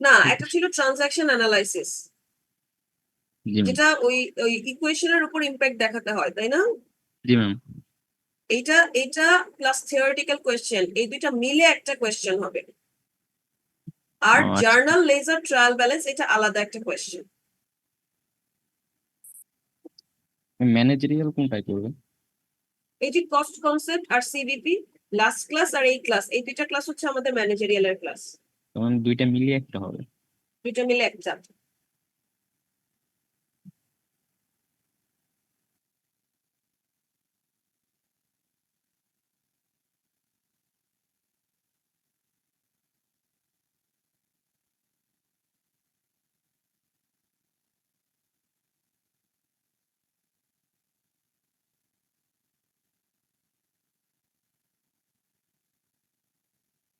না, একটা ছিল ট্রানজাকশন অ্যানালাইসিস, জি ম্যাম, যেটা ওই ওই ইকুয়েশনের উপর ইমপ্যাক্ট দেখাতে হয়, তাই না? জি ম্যাম। এটা প্লাস থিওরিটিক্যাল কোয়েশ্চেন, এই দুইটা মিলে একটা কোয়েশ্চেন হবে। আর ও আচ্ছা। জার্নাল লেজার ট্রায়াল ব্যালেন্স এটা আলাদা একটা কোয়েশ্চেন। ম্যানেজারিয়াল কোনটাই করবে? এটি কস্ট কনসেপ্ট আর সিভিপি, লাস্ট ক্লাস আর এই ক্লাস, এই দুইটা ক্লাস হচ্ছে আমাদের ম্যানেজারিয়ালের ক্লাস, তো ম্যাম দুইটা মিলিয়ে একটা হবে। দুইটা মিলে একটা।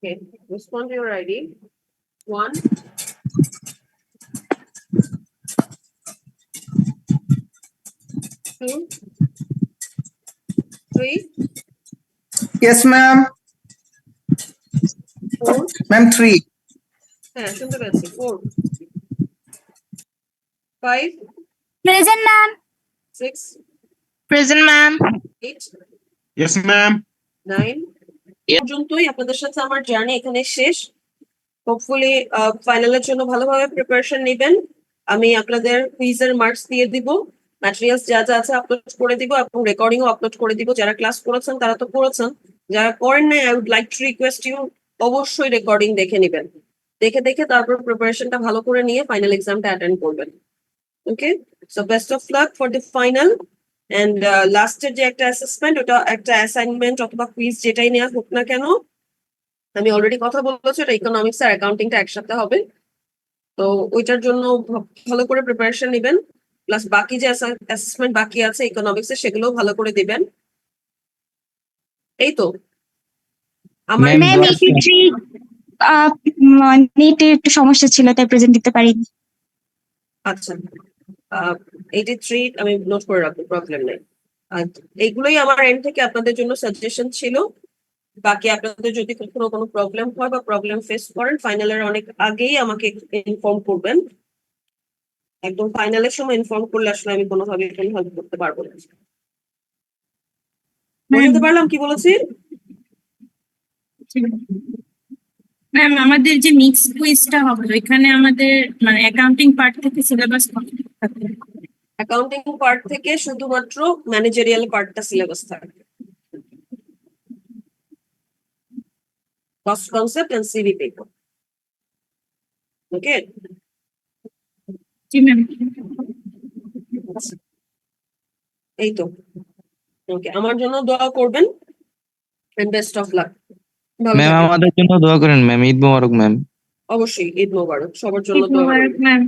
Okay, respond to your ID. 1, 2, 3, Yes, ma'am. 4, Ma'am, 3. হ্যাঁ শুনতে পাচ্ছি, 4, 5, present ma'am. 6, present ma'am. 8, Yes, ma'am. 9 পর্যন্তই আপনাদের সাথে আমার জার্নি এখানে শেষ। হোপফুলি ফাইনালের জন্য ভালোভাবে প্রিপারেশন নেবেন। আমি আপনাদের কুইজের মার্কস দিয়ে দিব, ম্যাটেরিয়ালস যা যা আছে আপলোড করে দিব এবং রেকর্ডিংও আপলোড করে দিব। যারা ক্লাস করেছেন তারা তো করেছেন, যারা করেন নাই I would like to request you অবশ্যই রেকর্ডিং দেখে নেবেন, দেখে দেখে তারপর প্রিপারেশনটা ভালো করে নিয়ে ফাইনাল এক্সামটা অ্যাটেন্ড করবেন। Okay, so best of luck for the final. And লাস্টের যে একটা অ্যাসেসমেন্ট, ওটা একটা অ্যাসাইনমেন্ট অথবা কুইজ যেটাই নেওয়া হোক না কেন, আমি অলরেডি কথা বলেছি, এটা ইকোনমিক্স আর অ্যাকাউন্টিংটা একসাথে হবে। তো ওইটার জন্য ভালো করে প্রিপারেশন নেবেন, প্লাস বাকি যে অ্যাসেসমেন্ট বাকি আছে ইকোনমিক্স এর সেগুলো ভালো করে দিবেন। এই তো আমার Ma'am, ম্যাম what- নেটে একটু সমস্যা ছিল তাই প্রেজেন্ট দিতে পারিনি। আচ্ছা, 83 আমি নোট করে রাখবো, প্রবলেম নেই। আর এইগুলোই আমার এন্ড থেকে আপনাদের জন্য সাজেশন ছিল। বাকি আপনাদের যদি কখনো কোনো প্রবলেম হয় বা প্রবলেম ফেস করেন ফাইনালের অনেক আগেই আমাকে ইনফর্ম করবেন। একদম ফাইনালের সময় ইনফর্ম করলে আসলে আমি কোনোভাবে হেল্প করতে পারবো না। বুঝতে পারলাম কি বলেছি? ম্যাম আমাদের যে মিক্স কুইজটা হবে এখানে আমাদের মানে অ্যাকাউন্টিং পার্ট থেকে সিলেবাস কমপ্লিট থাকবে। অ্যাকাউন্টিং পার্ট থেকে শুধুমাত্র ম্যানেজারিয়াল পার্টটা সিলেবাস থাকবে, cost concept and CVP. Okay, জি ম্যাম। এই তো। ওকে, আমার জন্য দোয়া করবেন এন্ড বেস্ট অফ লাক। ভালো ম্যাম থাকবেন। আমাদের জন্য দোয়া করেন ম্যাম, ঈদ মোবারক ম্যাম। অবশ্যই ঈদ মোবারক, সবার জন্য দোয়া করবেন। ম্যাম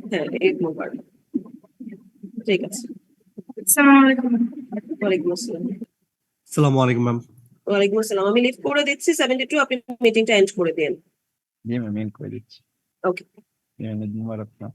হ্যাঁ, ঈদ মোবারক। ঠিক আছে, আসসালামু আলাইকুম। ওয়ালাইকুম আসসালাম। আসসালামু আলাইকুম ম্যাম। ওয়ালাইকুম আসসালাম। আমি লিভ করে দিচ্ছি 72, আপনি মিটিংটা এন্ড করে দিন। জি ম্যাম, মেল করে দিচ্ছি। ওকে। ঈদ মোবারক।